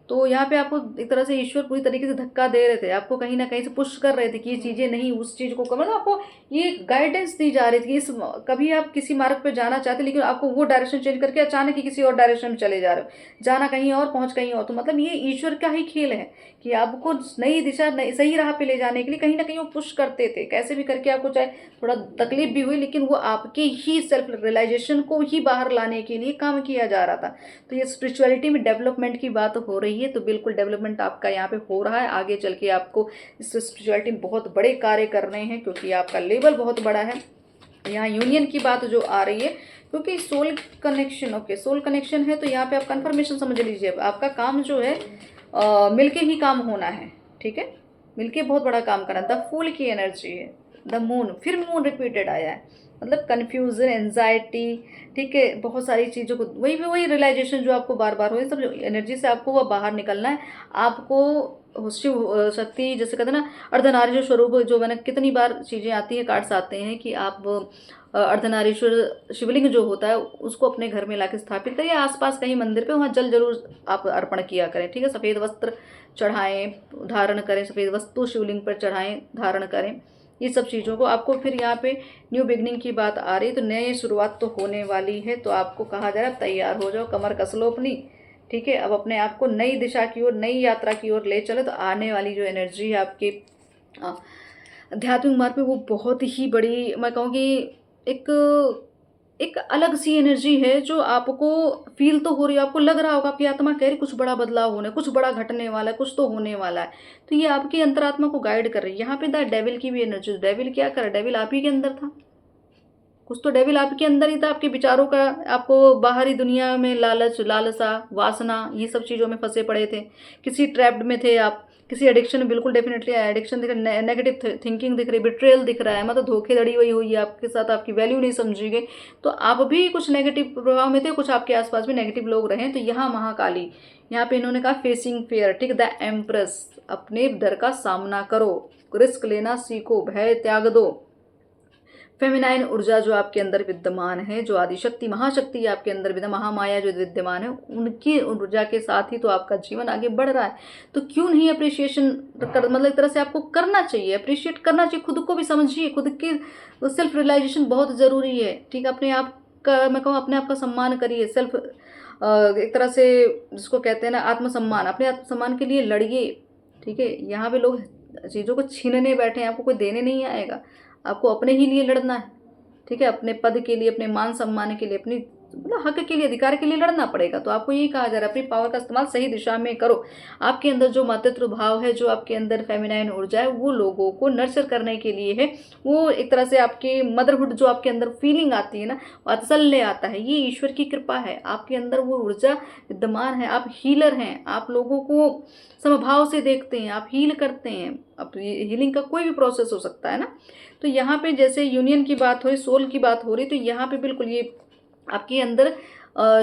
तो यहाँ पे आपको एक तरह से ईश्वर पूरी तरीके से धक्का दे रहे थे, आपको कहीं ना कहीं से पुश कर रहे थे कि ये चीज़ें नहीं, उस चीज़ को मतलब आपको ये गाइडेंस दी जा रही थी कि इस कभी आप किसी मार्ग पे जाना चाहते, लेकिन आपको वो डायरेक्शन चेंज करके अचानक ही किसी और डायरेक्शन में चले जा रहे हो, जाना कहीं और, पहुँच कहीं और। तो मतलब ये ईश्वर का ही खेल है कि आपको नई दिशा, नई सही राह पे ले जाने के लिए कहीं ना कहीं वो पुश करते थे, कैसे भी करके। आपको चाहे थोड़ा तकलीफ भी हुई, लेकिन वो आपके ही सेल्फ रियलाइजेशन को ही बाहर लाने के लिए काम किया जा रहा था। तो ये स्पिरिचुअलिटी में डेवलपमेंट की बात हो रही है, तो बिल्कुल डेवलपमेंट आपका यहाँ पे हो रहा है। आगे चल के आपको इस स्पिरिचुअलिटी में बहुत बड़े कार्य करने हैं, क्योंकि आपका लेवल बहुत बड़ा है। यहाँ यूनियन की बात जो आ रही है, क्योंकि soul connection, okay, soul connection है, तो यहाँ पे आप कंफर्मेशन समझ लीजिए। आपका काम जो है मिलके ही काम होना है, ठीक है, मिलके बहुत बड़ा काम करना। द फूल की एनर्जी है, द मून, फिर मून रिपीटेड आया है, मतलब कन्फ्यूजन, एंजाइटी, ठीक है, बहुत सारी चीज़ों को वही रियलाइजेशन जो आपको बार बार हो, सब एनर्जी से आपको वो बाहर निकलना है। आपको शिव शक्ति, जैसे कहते हैं ना, अर्धनारीश्वर स्वरूप, जो मैंने कितनी बार चीज़ें आती हैं, कार्ड्स आते हैं कि आप अर्धनारीश्वर शिवलिंग जो होता है उसको अपने घर में लाके स्थापित करिए, आसपास कहीं मंदिर पे, वहाँ जल जरूर आप अर्पण किया करें, ठीक है। सफ़ेद वस्त्र चढ़ाएं, धारण करें, सफ़ेद वस्तु शिवलिंग पर चढ़ाएं, धारण करें, ये सब चीज़ों को। आपको फिर यहाँ पे न्यू बिगनिंग की बात आ रही है, तो नई शुरुआत तो होने वाली है। तो आपको कहा जा रहा है तैयार हो जाओ, कमर कस लो अपनी, ठीक है। अब अपने आप को नई दिशा की ओर, नई यात्रा की ओर ले चलो। तो आने वाली जो एनर्जी है आपकी आध्यात्मिक मार्ग पे, वो बहुत ही बड़ी, मैं कहूँ कि एक एक अलग सी एनर्जी है जो आपको फील तो हो रही है, आपको लग रहा होगा, आपकी आत्मा कह रही कुछ बड़ा बदलाव होने, कुछ बड़ा घटने वाला है, कुछ तो होने वाला है। तो ये आपकी अंतरात्मा को गाइड कर रही है। यहाँ पे द डेविल की भी एनर्जी, डेविल क्या कर रहा है, डेविल आप ही के अंदर था, कुछ तो डेविल आपके अंदर ही था, आपके विचारों का, आपको बाहरी दुनिया में लालच, लालसा, वासना, ये सब चीज़ों में फंसे पड़े थे, किसी ट्रैप्ड में थे आप, किसी एडिक्शन में, बिल्कुल डेफिनेटली एडिक्शन दिख रहा है, नेगेटिव थिंकिंग दिख रही है, बिट्रेयल दिख रहा है, मतलब धोखेधड़ी हुई है आपके साथ, आपकी वैल्यू नहीं समझी गई। तो आप भी कुछ नेगेटिव प्रभाव में थे, कुछ आपके आसपास भी नेगेटिव लोग रहे। तो यहाँ महाकाली, यहाँ पे इन्होंने कहा फेसिंग फेयर, ठीक, द एम्प्रेस, अपने डर का सामना करो, रिस्क लेना सीखो, भय त्याग दो। फेमिनाइन ऊर्जा जो आपके अंदर विद्यमान है, जो आदिशक्ति महाशक्ति आपके अंदर विद्यमान, महामाया जो विद्यमान है, उनकी ऊर्जा के साथ ही तो आपका जीवन आगे बढ़ रहा है। तो क्यों नहीं अप्रिशिएशन कर, मतलब एक तरह से आपको करना चाहिए, अप्रिशिएट करना चाहिए, खुद को भी समझिए, खुद की सेल्फ रियलाइजेशन बहुत ज़रूरी है, ठीक, अपने आप का, मैं कहूँ अपने आप का सम्मान करिए, सेल्फ एक तरह से जिसको कहते हैं ना आत्मसम्मान, अपने आत्मसम्मान के लिए लड़िए, ठीक है। यहाँ पे लोग चीज़ों को छीनने बैठे हैं, आपको कोई देने नहीं आएगा, आपको अपने ही लिए लड़ना है, ठीक है, अपने पद के लिए, अपने मान सम्मान के लिए, अपनी मतलब हक के लिए, अधिकार के लिए लड़ना पड़ेगा। तो आपको यही कहा जा रहा है, अपनी पावर का इस्तेमाल सही दिशा में करो। आपके अंदर जो मातृत्व भाव है, जो आपके अंदर फेमिनाइन ऊर्जा है, वो लोगों को नर्चर करने के लिए है। वो एक तरह से आपकी मदरहुड जो आपके अंदर फीलिंग आती है ना, वात्सल्य आता है, ये ईश्वर की कृपा है, आपके अंदर वो ऊर्जा विद्यमान है। आप हीलर हैं, आप लोगों को समभाव से देखते हैं, आप हील करते हैं। अब हीलिंग का कोई भी प्रोसेस हो सकता है ना। तो यहाँ पे जैसे यूनियन की बात हो रही, सोल की बात हो रही, तो यहाँ पे बिल्कुल ये आपके अंदर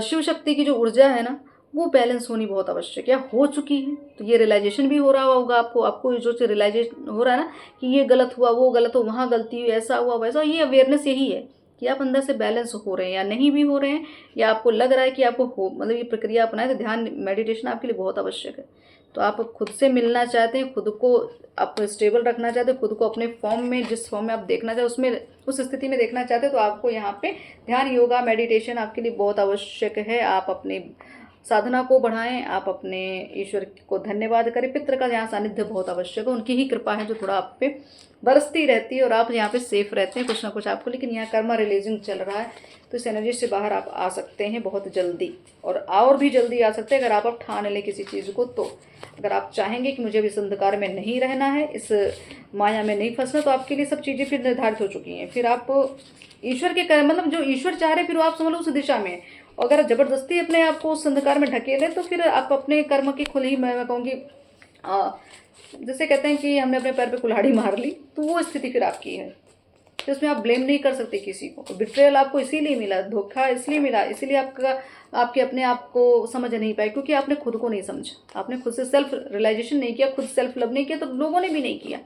शिव शक्ति की जो ऊर्जा है ना, वो बैलेंस होनी बहुत आवश्यक है, हो चुकी है। तो ये रियलाइजेशन भी हो रहा होगा आपको, आपको जो रियलाइजेशन हो रहा है ना कि ये गलत हुआ, वो गलत हो, वहाँ गलती हुई, ऐसा हुआ वैसा, ये अवेयरनेस यही है कि आप अंदर से बैलेंस हो रहे हैं या नहीं भी हो रहे हैं, या आपको लग रहा है कि आपको हो, मतलब ये प्रक्रिया अपनाए। तो ध्यान मेडिटेशन आपके लिए बहुत आवश्यक है। तो आप खुद से मिलना चाहते हैं, खुद को आप स्टेबल रखना चाहते हैं, खुद को अपने फॉर्म में, जिस फॉर्म में आप देखना चाहते हैं उसमें, उस स्थिति में देखना चाहते हैं, तो आपको यहाँ पे ध्यान, योगा, मेडिटेशन आपके लिए बहुत आवश्यक है। आप अपने साधना को बढ़ाएं, आप अपने ईश्वर को धन्यवाद करें। पितृ का यहाँ सानिध्य बहुत आवश्यक है, उनकी ही कृपा है जो थोड़ा आप पे बरसती रहती है, और आप यहाँ पे सेफ रहते हैं कुछ ना कुछ आपको। लेकिन यहाँ कर्मा रिलीजिंग चल रहा है, तो इस एनर्जी से बाहर आप आ सकते हैं बहुत जल्दी, और भी जल्दी आ सकते हैं अगर आप ठान लें किसी चीज़ को। तो अगर आप चाहेंगे कि मुझे इस अंधकार में नहीं रहना है, इस माया में नहीं फंसना, तो आपके लिए सब चीज़ें फिर निर्धारित हो चुकी हैं। फिर आप ईश्वर के मतलब जो ईश्वर चाह रहे, फिर आप समझ लो उस दिशा में। और अगर जबरदस्ती अपने आप को उस अंधकार में ढकेलें, तो फिर आप अपने कर्म की खुद ही, मैं कहूँगी जैसे कहते हैं कि हमने अपने पैर पे कुल्हाड़ी मार ली, तो वो स्थिति फिर आपकी है। तो इसमें आप ब्लेम नहीं कर सकते किसी को। बिट्रेयल आपको इसीलिए मिला, धोखा इसलिए मिला, इसीलिए आपके अपने आप को समझ नहीं पाए, क्योंकि आपने खुद को नहीं समझा, आपने खुद से सेल्फ रियलाइजेशन नहीं किया, खुद सेल्फ लव नहीं किया, तो लोगों ने भी नहीं किया।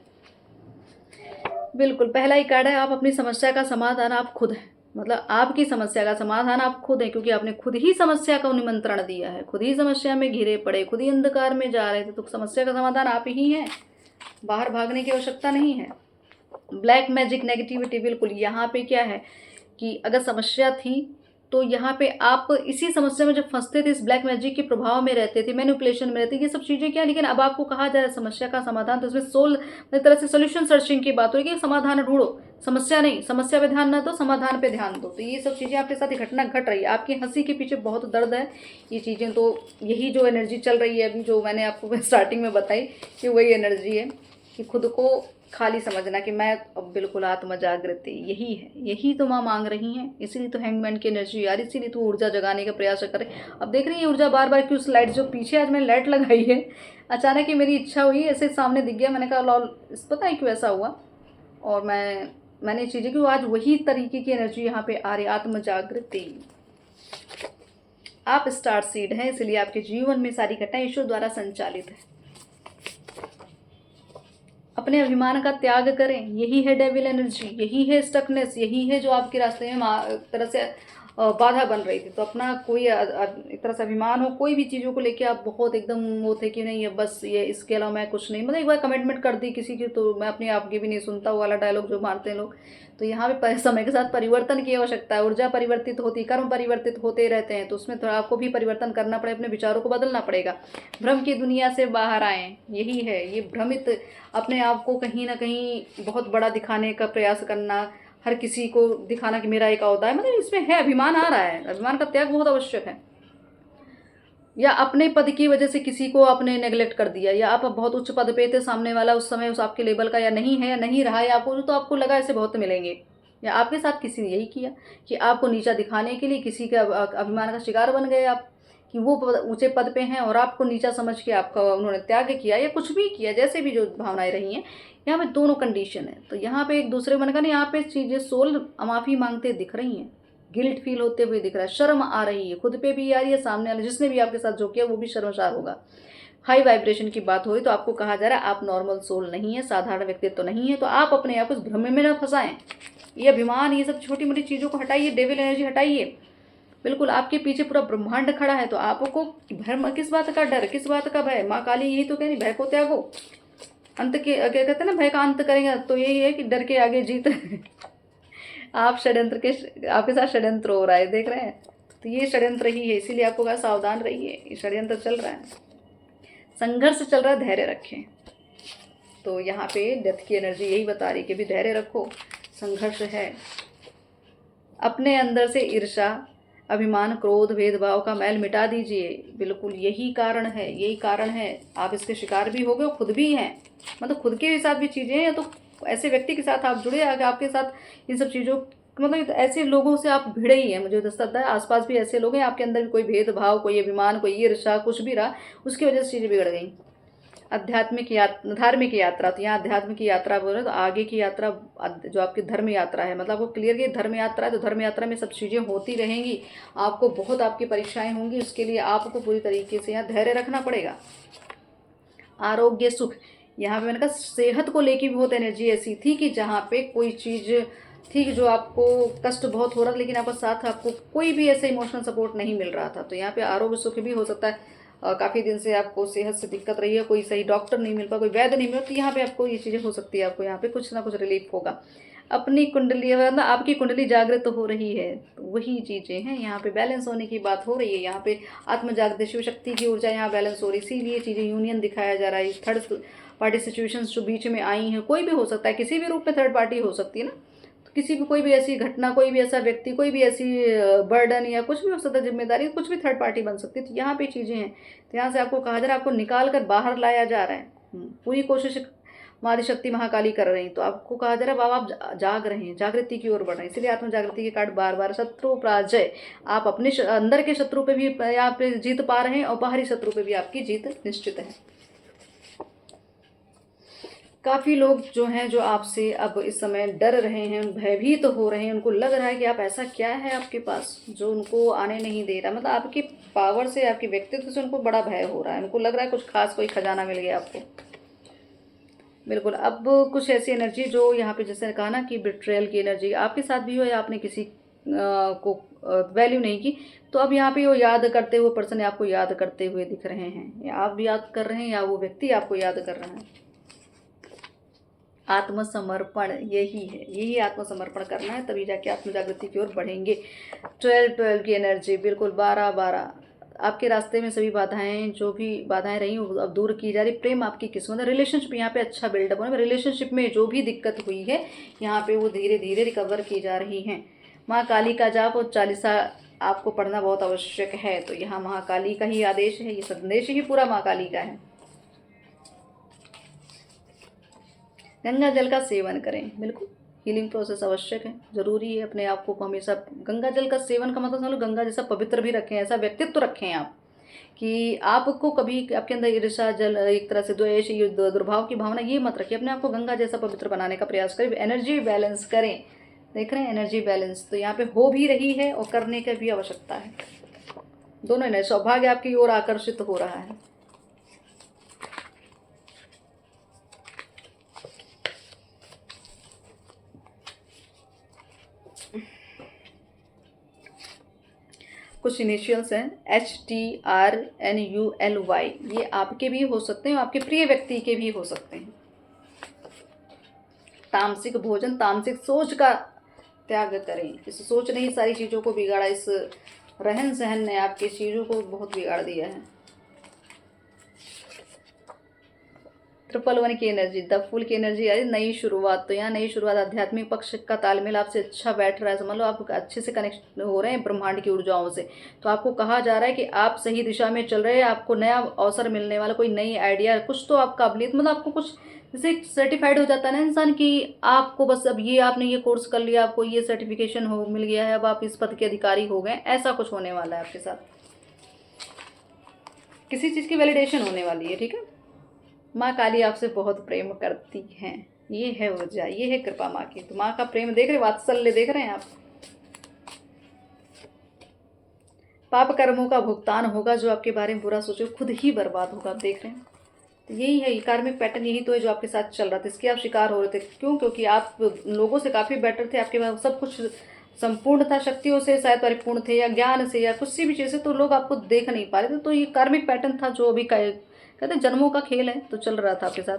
बिल्कुल, पहला ही कार्ड है, आप अपनी समस्या का समाधान आप खुद हैं, मतलब आपकी समस्या का समाधान आप खुद हैं, क्योंकि आपने खुद ही समस्या का निमंत्रण दिया है, खुद ही समस्या में घिरे पड़े, खुद ही अंधकार में जा रहे थे। तो समस्या का समाधान आप ही हैं, बाहर भागने की आवश्यकता नहीं है। ब्लैक मैजिक, नेगेटिविटी, बिल्कुल यहाँ पे क्या है कि अगर समस्या थी, तो यहाँ पे आप इसी समस्या में जब फंसते थे, इस ब्लैक मैजिक के प्रभाव में रहते थे, मैनिपुलेशन में रहते थे, ये सब चीज़ें क्या। लेकिन अब आपको कहा जा रहा है समस्या का समाधान, तो इसमें सोल एक तरह से सोल्यूशन सर्चिंग की बात हो रही है कि समाधान ढूंढो, समस्या नहीं, समस्या पे ध्यान ना दो, समाधान पे ध्यान दो। तो ये सब चीज़ें आपके साथ घटना घट रही है, आपकी हंसी के पीछे बहुत दर्द है, ये चीज़ें। तो यही जो एनर्जी चल रही है अभी, जो मैंने आपको स्टार्टिंग में बताई, कि वही एनर्जी है कि खुद को खाली समझना कि मैं अब बिल्कुल आत्म जागृति, यही है, यही तो माँ मांग रही हैं। इसीलिए तो हैंगमैन की एनर्जी यार, इसीलिए तो ऊर्जा जगाने का प्रयास करे। अब देख रही है ऊर्जा बार बार, क्यों उस लाइट जो पीछे आज मैंने लाइट लगाई है, अचानक ही मेरी इच्छा हुई, ऐसे सामने दिख गया, मैंने कहा लॉल, पता है क्यों ऐसा हुआ। और मैंने चीज़ें कि आज वही तरीके की एनर्जी यहाँ पे आ रही, आत्म जागृति। आप स्टार सीड हैं, इसलिए आपके जीवन में सारी घटनाएं ईश्वर द्वारा संचालित है। अपने अभिमान का त्याग करें, यही है डेविल एनर्जी, यही है स्टकनेस, यही है जो आपके रास्ते में तरह से बाधा बन रही थी। तो अपना कोई एक तरह से अभिमान हो, कोई भी चीज़ों को लेके आप बहुत एकदम वो थे कि नहीं, ये बस ये, इसके अलावा मैं कुछ नहीं, मतलब एक बार कमिटमेंट कर दी किसी की, तो मैं अपने आप की भी नहीं सुनता, वो वाला डायलॉग जो मारते हैं लोग। तो यहाँ पे समय के साथ परिवर्तन की आवश्यकता है, ऊर्जा परिवर्तित होती, कर्म परिवर्तित होते रहते हैं, तो उसमें थोड़ा आपको भी परिवर्तन करना पड़े, अपने विचारों को बदलना पड़ेगा। भ्रम की दुनिया से बाहर आएँ, यही है। ये भ्रमित अपने आप को कहीं ना कहीं बहुत बड़ा दिखाने का प्रयास करना, हर किसी को दिखाना कि मेरा एक ओहदा है, मतलब इसमें है अभिमान आ रहा है, अभिमान का त्याग बहुत आवश्यक है। या अपने पद की वजह से किसी को आपने नेग्लेक्ट कर दिया, या आप बहुत उच्च पद पे थे, सामने वाला उस समय उस आपके लेवल का या नहीं है या नहीं रहा, या आपको तो आपको लगा ऐसे बहुत मिलेंगे, या आपके साथ किसी ने यही किया कि आपको नीचा दिखाने के लिए किसी के अभिमान का शिकार बन गए आप, कि वो ऊंचे पद पे हैं और आपको नीचा समझ के आपका उन्होंने त्याग किया या कुछ भी किया, जैसे भी जो भावनाएं रही हैं। यहाँ पे दोनों कंडीशन है, तो यहाँ पे एक दूसरे मन का नहीं, यहाँ पे चीजें सोल माफी मांगते दिख रही हैं, गिल्ट फील होते हुए दिख रहा है, शर्म आ रही है, खुद पे भी आ रही है, सामने वाले जिसने भी आपके साथ जो किया वो भी शर्मसार होगा। हाई वाइब्रेशन की बात हो रही, तो आपको कहा जा रहा है आप नॉर्मल सोल नहीं है, साधारण व्यक्तित्व तो नहीं है, तो आप अपने आप उस भ्रम में ना फंसाएं। ये अभिमान, ये सब छोटी मोटी चीजों को हटाइए, डेविल एनर्जी हटाइए। बिल्कुल आपके पीछे पूरा ब्रह्मांड खड़ा है, तो आपको भ्रम, किस बात का डर, किस बात का भय? माँ काली यही तो कह रही, भय को त्यागो, अंत के क्या कहते हैं ना, भय का अंत करेंगे, तो यही है कि डर के आगे जीत। आप षड्यंत्र के, आपके साथ षड्यंत्र हो रहा है, देख रहे हैं, तो ये षड्यंत्र ही है, इसीलिए आपको कहा सावधान रहिए, ये षड्यंत्र चल रहा है, संघर्ष चल रहा है, धैर्य रखें। तो यहाँ पे डेथ की एनर्जी यही बता रही कि भी धैर्य रखो, संघर्ष है। अपने अंदर से ईर्ष्या, अभिमान, क्रोध, भेदभाव का मैल मिटा दीजिए। बिल्कुल यही कारण है, यही कारण है, आप इसके शिकार भी हो गए, खुद भी हैं, मतलब खुद के साथ भी चीज़ें हैं, तो ऐसे व्यक्ति के साथ आप जुड़े, आगे आपके साथ इन सब चीज़ों, मतलब ऐसे लोगों से आप भिड़े ही हैं। मुझे लगता है आसपास भी ऐसे लोग हैं, आपके अंदर भी कोई भेदभाव, कोई अभिमान, कोई ईर्ष्या, कुछ भी रहा, उसकी वजह से चीज़ें बिगड़ गई। आध्यात्मिक यात्रा, धार्मिक यात्रा, तो यहाँ आध्यात्मिक की यात्रा बोल रहे, तो आगे की यात्रा जो आपकी धर्म यात्रा है, मतलब आपको क्लियर की धर्म यात्रा है, तो धर्म यात्रा में सब चीज़ें होती रहेंगी, आपको बहुत आपकी परीक्षाएं होंगी, उसके लिए आपको पूरी तरीके से यहाँ धैर्य रखना पड़ेगा। आरोग्य सुख, यहाँ पे मैंने कहा सेहत को लेके भी बहुत एनर्जी ऐसी थी कि जहाँ पे कोई चीज़ थी कि जो आपको कष्ट बहुत हो रहा था, लेकिन आपका साथ आपको कोई भी ऐसे इमोशनल सपोर्ट नहीं मिल रहा था, तो यहाँ पे आरोग्य सुख भी हो सकता है। काफ़ी दिन से आपको सेहत से दिक्कत रही है, कोई सही डॉक्टर नहीं मिल पा, कोई वैद्य नहीं मिला, तो यहाँ पे आपको ये चीज़ें हो सकती है, आपको यहाँ पे कुछ ना कुछ रिलीफ होगा। अपनी कुंडली, मतलब आपकी कुंडली जागृत हो रही है, तो वही चीज़ें हैं, यहाँ पे बैलेंस होने की बात हो रही है, यहाँ पे आत्म जागृत शिव शक्ति की ऊर्जा यहाँ बैलेंस हो रही है, इसीलिए चीज़ें यूनियन दिखाया जा रहा है। थर्ड पार्टी सिचुएशंस जो बीच में आई हैं, कोई भी हो सकता है, किसी भी रूप में थर्ड पार्टी हो सकती है ना, तो किसी भी कोई भी ऐसी घटना, कोई भी ऐसा व्यक्ति, कोई भी ऐसी बर्डन या कुछ भी हो सकता है, जिम्मेदारी, कुछ भी थर्ड पार्टी बन सकती है। तो यहाँ पे चीज़ें हैं, तो यहाँ से आपको कहा जा रहा है, आपको निकाल कर बाहर लाया जा रहा है, पूरी कोशिश माँ शक्ति महाकाली कर रही, तो आपको कहा जा रहा है बाबा आप जाग रहे हैं, जागृति की ओर बढ़ रहे हैं। इसलिए आत्म जागृति के कार्ड बार बार, शत्रु पराजय, आप अपने अंदर के शत्रु पे भी यहाँ पे जीत पा रहे हैं, और बाहरी शत्रु पे भी आपकी जीत निश्चित है। काफ़ी लोग जो हैं, जो आपसे अब इस समय डर रहे हैं, भयभीत हो रहे हैं, उनको लग रहा है कि आप, ऐसा क्या है आपके पास जो उनको आने नहीं दे रहा, मतलब आपकी पावर से, आपके व्यक्तित्व से उनको बड़ा भय हो रहा है, उनको लग रहा है कुछ खास कोई खजाना मिल गया आपको। बिल्कुल, अब कुछ ऐसी एनर्जी जो यहाँ पे जैसे कहा ना कि बिट्रेयल की एनर्जी आपके साथ भी हो, या आपने किसी को वैल्यू नहीं की, तो अब यहाँ पे वो याद करते हुए पर्सन आपको याद करते हुए दिख रहे हैं, या आप भी याद कर रहे हैं, या वो व्यक्ति आपको याद कर रहा है। आत्मसमर्पण यही है, यही आत्मसमर्पण करना है, तभी जाके आत्म जागृति की ओर बढ़ेंगे। 12 की एनर्जी, बिल्कुल 12 आपके रास्ते में सभी बाधाएं, जो भी बाधाएं रही अब दूर की जा रही। प्रेम आपकी किस्मत है, रिलेशनशिप यहाँ पे अच्छा बिल्डअप होना, रिलेशनशिप में जो भी दिक्कत हुई है यहाँ पे वो धीरे धीरे रिकवर की जा रही हैं। माँ काली का जाप और चालीसा आपको पढ़ना बहुत आवश्यक है, तो यहाँ महाकाली का ही आदेश है, ये संदेश ही पूरा माँ काली का है। गंगा जल का सेवन करें, बिल्कुल हीलिंग प्रोसेस आवश्यक है, जरूरी है। अपने आप को हमेशा गंगा जल का सेवन का मतलब समझ लो गंगा जैसा पवित्र भी रखें, ऐसा व्यक्तित्व रखें आप कि आपको कभी आपके अंदर ईर्ष्या, जल, एक तरह से द्वेष, युद्ध, दुर्भाव की भावना, ये मत रखिए। अपने आप को गंगा जैसा पवित्र बनाने का प्रयास करें, एनर्जी बैलेंस करें। देख रहे हैं एनर्जी बैलेंस तो यहाँ पे हो भी रही है और करने की भी आवश्यकता है। दोनों एनर्जी, सौभाग्य आपकी ओर आकर्षित हो रहा है। कुछ इनिशियल्स हैं HTRNULY, ये आपके भी हो सकते हैं, आपके प्रिय व्यक्ति के भी हो सकते हैं। तामसिक भोजन, तामसिक सोच का त्याग करें। इस सोच ने ही सारी चीज़ों को बिगाड़ा, इस रहन सहन ने आपकी चीज़ों को बहुत बिगाड़ दिया है। ट्रिपल 1 की एनर्जी, द फूल की एनर्जी है नई शुरुआत। तो यहाँ नई शुरुआत, आध्यात्मिक पक्ष का तालमेल आपसे अच्छा बैठ रहा है, समझ लो आप अच्छे से कनेक्ट हो रहे हैं ब्रह्मांड की ऊर्जाओं से। तो आपको कहा जा रहा है कि आप सही दिशा में चल रहे हैं, आपको नया अवसर मिलने वाला, कोई नई आइडिया, कुछ तो आप काबिलियत, मतलब आपको कुछ जैसे सर्टिफाइड हो जाता है ना इंसान कि आपको बस अब ये आपने ये कोर्स कर लिया, आपको ये सर्टिफिकेशन हो मिल गया है, अब आप इस पद के अधिकारी हो गए, ऐसा कुछ होने वाला है आपके साथ। किसी चीज़ की वैलिडेशन होने वाली है, ठीक है। माँ काली आपसे बहुत प्रेम करती हैं, ये है ऊर्जा, ये है कृपा माँ की। तो माँ का प्रेम देख रहे, वात्सल्य देख रहे हैं आप। पाप कर्मों का भुगतान होगा, जो आपके बारे में बुरा सोचो खुद ही बर्बाद होगा, आप देख रहे हैं। तो यही है, कार्मिक पैटर्न यही तो है जो आपके साथ चल रहा था, इसके आप शिकार हो रहे थे। क्यों? क्योंकि आप लोगों से काफ़ी बेटर थे, आपके पास सब कुछ संपूर्ण था, शक्तियों से शायद परिपूर्ण थे, या ज्ञान से, या कुछ सी भी चीज़ से, तो लोग आपको देख नहीं पा रहे थे। तो ये कार्मिक पैटर्न था जो अभी कहते हैं जन्मों का खेल है, तो चल रहा था आपके साथ।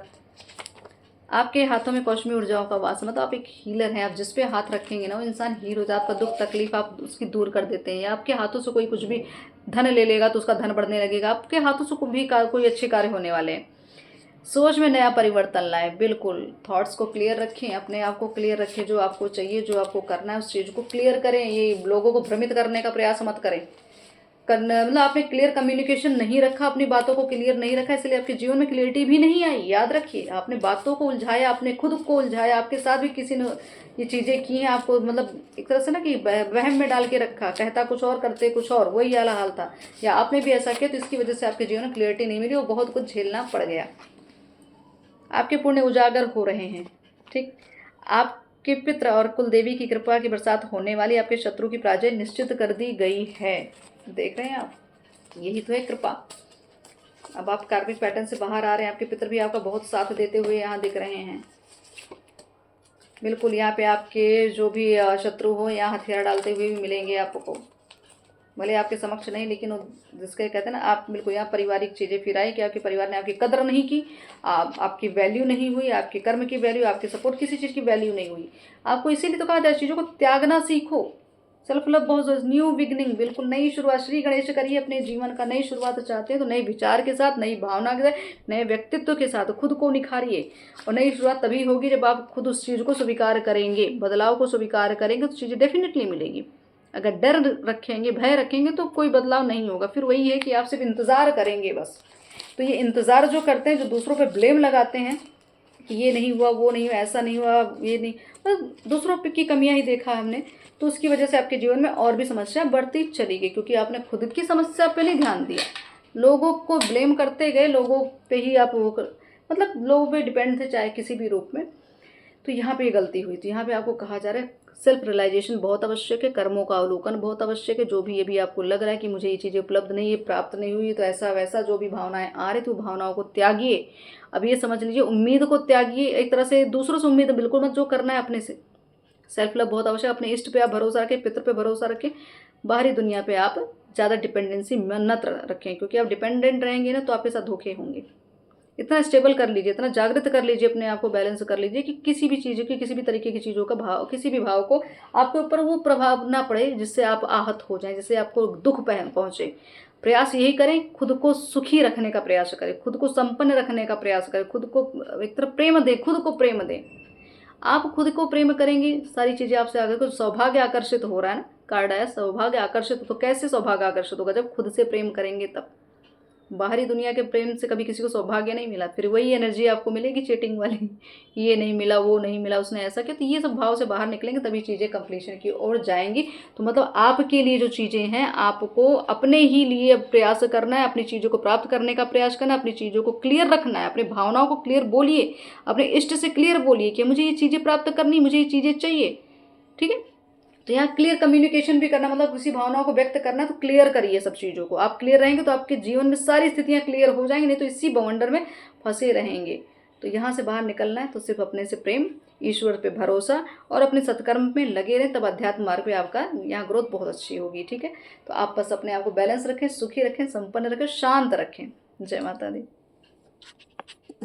आपके हाथों में कौशमी ऊर्जाओं का वास, मतलब आप एक हीलर हैं। आप जिस पे हाथ रखेंगे ना वो इंसान हील हो जाए, आपका दुख तकलीफ आप उसकी दूर कर देते हैं। या आपके हाथों से कोई कुछ भी धन ले लेगा तो उसका धन बढ़ने लगेगा, आपके हाथों से कोई अच्छे कार्य होने वाले हैं। सोच में नया परिवर्तन लाए, बिल्कुल थॉट्स को क्लियर रखें, अपने आप को क्लियर रखें, जो आपको चाहिए, जो आपको करना है उस चीज़ को क्लियर करें। ये लोगों को भ्रमित करने का प्रयास मत करें, करना मतलब आपने क्लियर कम्युनिकेशन नहीं रखा, अपनी बातों को क्लियर नहीं रखा, इसलिए आपके जीवन में क्लियरिटी भी नहीं आई। याद रखिए, आपने बातों को उलझाया, आपने खुद को उलझाया, आपके साथ भी किसी ने ये चीज़ें की हैं, आपको मतलब एक तरह से ना कि वहम में डाल के रखा, कहता कुछ और करते कुछ और, वही वाला हाल था। या आपने भी ऐसा किया, तो इसकी वजह से आपके जीवन में क्लियरिटी नहीं मिली और बहुत कुछ झेलना पड़ गया। आपके पुण्य उजागर हो रहे हैं, ठीक। आपके पितृ और कुल देवी की कृपा की बरसात होने वाली, आपके शत्रु की पराजय निश्चित कर दी गई है। देख रहे हैं आप, यही तो है कृपा। अब आप कार्मिक पैटर्न से बाहर आ रहे हैं, आपके पितृ भी आपका बहुत साथ देते हुए यहाँ दिख रहे हैं। बिल्कुल, यहाँ पे आपके जो भी शत्रु हो, यहाँ हथियार डालते हुए भी मिलेंगे आपको, भले आपके समक्ष नहीं, लेकिन जिसके कहते हैं ना, आप बिल्कुल यहाँ पारिवारिक चीज़ें फिर आई कि आपके परिवार ने आपकी कदर नहीं की, आपकी वैल्यू नहीं हुई, आपके कर्म की वैल्यू, आपके सपोर्ट किसी चीज़ की वैल्यू नहीं हुई। आपको इसीलिए तो कहा जाए चीज़ों को त्यागना सीखो। सेल्फ लव बहुत, न्यू बिगनिंग, बिल्कुल नई शुरुआत। श्री गणेश करिए अपने जीवन का, नई शुरुआत चाहते हैं तो नए विचार के साथ, नई भावना के साथ, नए व्यक्तित्व के साथ खुद को निखारिए। और नई शुरुआत तभी होगी जब आप खुद उस चीज़ को स्वीकार करेंगे, बदलाव को स्वीकार करेंगे, तो चीज़ें डेफिनेटली मिलेगी। अगर डर रखेंगे, भय रखेंगे, तो कोई बदलाव नहीं होगा। फिर वही है कि आप सिर्फ इंतज़ार करेंगे बस। तो ये इंतज़ार जो करते हैं, जो दूसरों पे ब्लेम लगाते हैं कि ये नहीं हुआ, वो नहीं हुआ, ऐसा नहीं हुआ, ये नहीं, मतलब दूसरों पे की कमियां ही देखा हमने, तो उसकी वजह से आपके जीवन में और भी समस्या बढ़ती चली गई, क्योंकि आपने खुद की समस्या पे नहीं ध्यान दिया, लोगों को ब्लेम करते गए, लोगों पे ही आप मतलब लोगों पे डिपेंड थे, चाहे किसी भी रूप में। तो यहाँ पे ये गलती हुई। तो यहाँ पे आपको कहा जा रहा है सेल्फ रियलाइजेशन बहुत आवश्यक है, कर्मों का अवलोकन बहुत आवश्यक है। जो भी ये भी आपको लग रहा है कि मुझे ये चीज़ें उपलब्ध नहीं, ये प्राप्त नहीं हुई, तो ऐसा वैसा जो भी भावनाएं आ रही थी, भावनाओं को त्यागिए। अब ये समझ लीजिए, उम्मीद को त्यागिए, एक तरह से दूसरों से उम्मीद बिल्कुल मत, जो करना है अपने से। सेल्फ लव बहुत आवश्यक, अपने इष्ट पे आप भरोसा रखें, पितृ पे भरोसा रखें, बाहरी दुनिया पे आप ज़्यादा डिपेंडेंसी मत रखें, क्योंकि आप डिपेंडेंट रहेंगे ना तो आपके साथ धोखे होंगे। इतना स्टेबल कर लीजिए, इतना जागृत कर लीजिए अपने आप को, बैलेंस कर लीजिए कि किसी भी चीज़ की, किसी भी तरीके की चीज़ों का भाव, किसी भी भाव को आपके ऊपर वो प्रभाव ना पड़े जिससे आप आहत हो जाएं, जिससे आपको दुख पहुंचे। प्रयास यही करें, खुद को सुखी रखने का प्रयास करें, खुद को संपन्न रखने का प्रयास करें, खुद को एक तरह प्रेम दें, खुद को प्रेम दें। आप खुद को प्रेम करेंगे, सारी चीज़ें आपसे आगे, कुछ सौभाग्य आकर्षित हो रहा है ना, कार्ड आया सौभाग्य आकर्षित। तो कैसे सौभाग्य आकर्षित होगा? जब खुद से प्रेम करेंगे तब। बाहरी दुनिया के प्रेम से कभी किसी को सौभाग्य नहीं मिला, फिर वही एनर्जी आपको मिलेगी चीटिंग वाली, ये नहीं मिला, वो नहीं मिला, उसने ऐसा किया। तो ये सब भाव से बाहर निकलेंगे तभी चीज़ें कंप्लीशन की ओर जाएंगी। तो मतलब आपके लिए जो चीज़ें हैं, आपको अपने ही लिए प्रयास करना है, अपनी चीज़ों को प्राप्त करने का प्रयास करना है, अपनी चीज़ों को क्लियर रखना है, अपनी भावनाओं को क्लियर बोलिए, अपने इष्ट से क्लियर बोलिए कि मुझे ये चीज़ें प्राप्त करनी, मुझे ये चीज़ें चाहिए, ठीक है। तो यहाँ क्लियर कम्युनिकेशन भी करना, मतलब किसी भावनाओं को व्यक्त करना, तो क्लियर करिए सब चीज़ों को। आप क्लियर रहेंगे तो आपके जीवन में सारी स्थितियाँ क्लियर हो जाएंगी, नहीं तो इसी बवंडर में फंसे रहेंगे। तो यहाँ से बाहर निकलना है तो सिर्फ अपने से प्रेम, ईश्वर पे भरोसा और अपने सत्कर्म में लगे रहें, तब अध्यात्म मार्ग पे आपका यहाँ ग्रोथ बहुत अच्छी होगी, ठीक है। तो आप बस अपने आप को बैलेंस रखें, सुखी रखें, संपन्न रखें, शांत रखें। जय माता दी।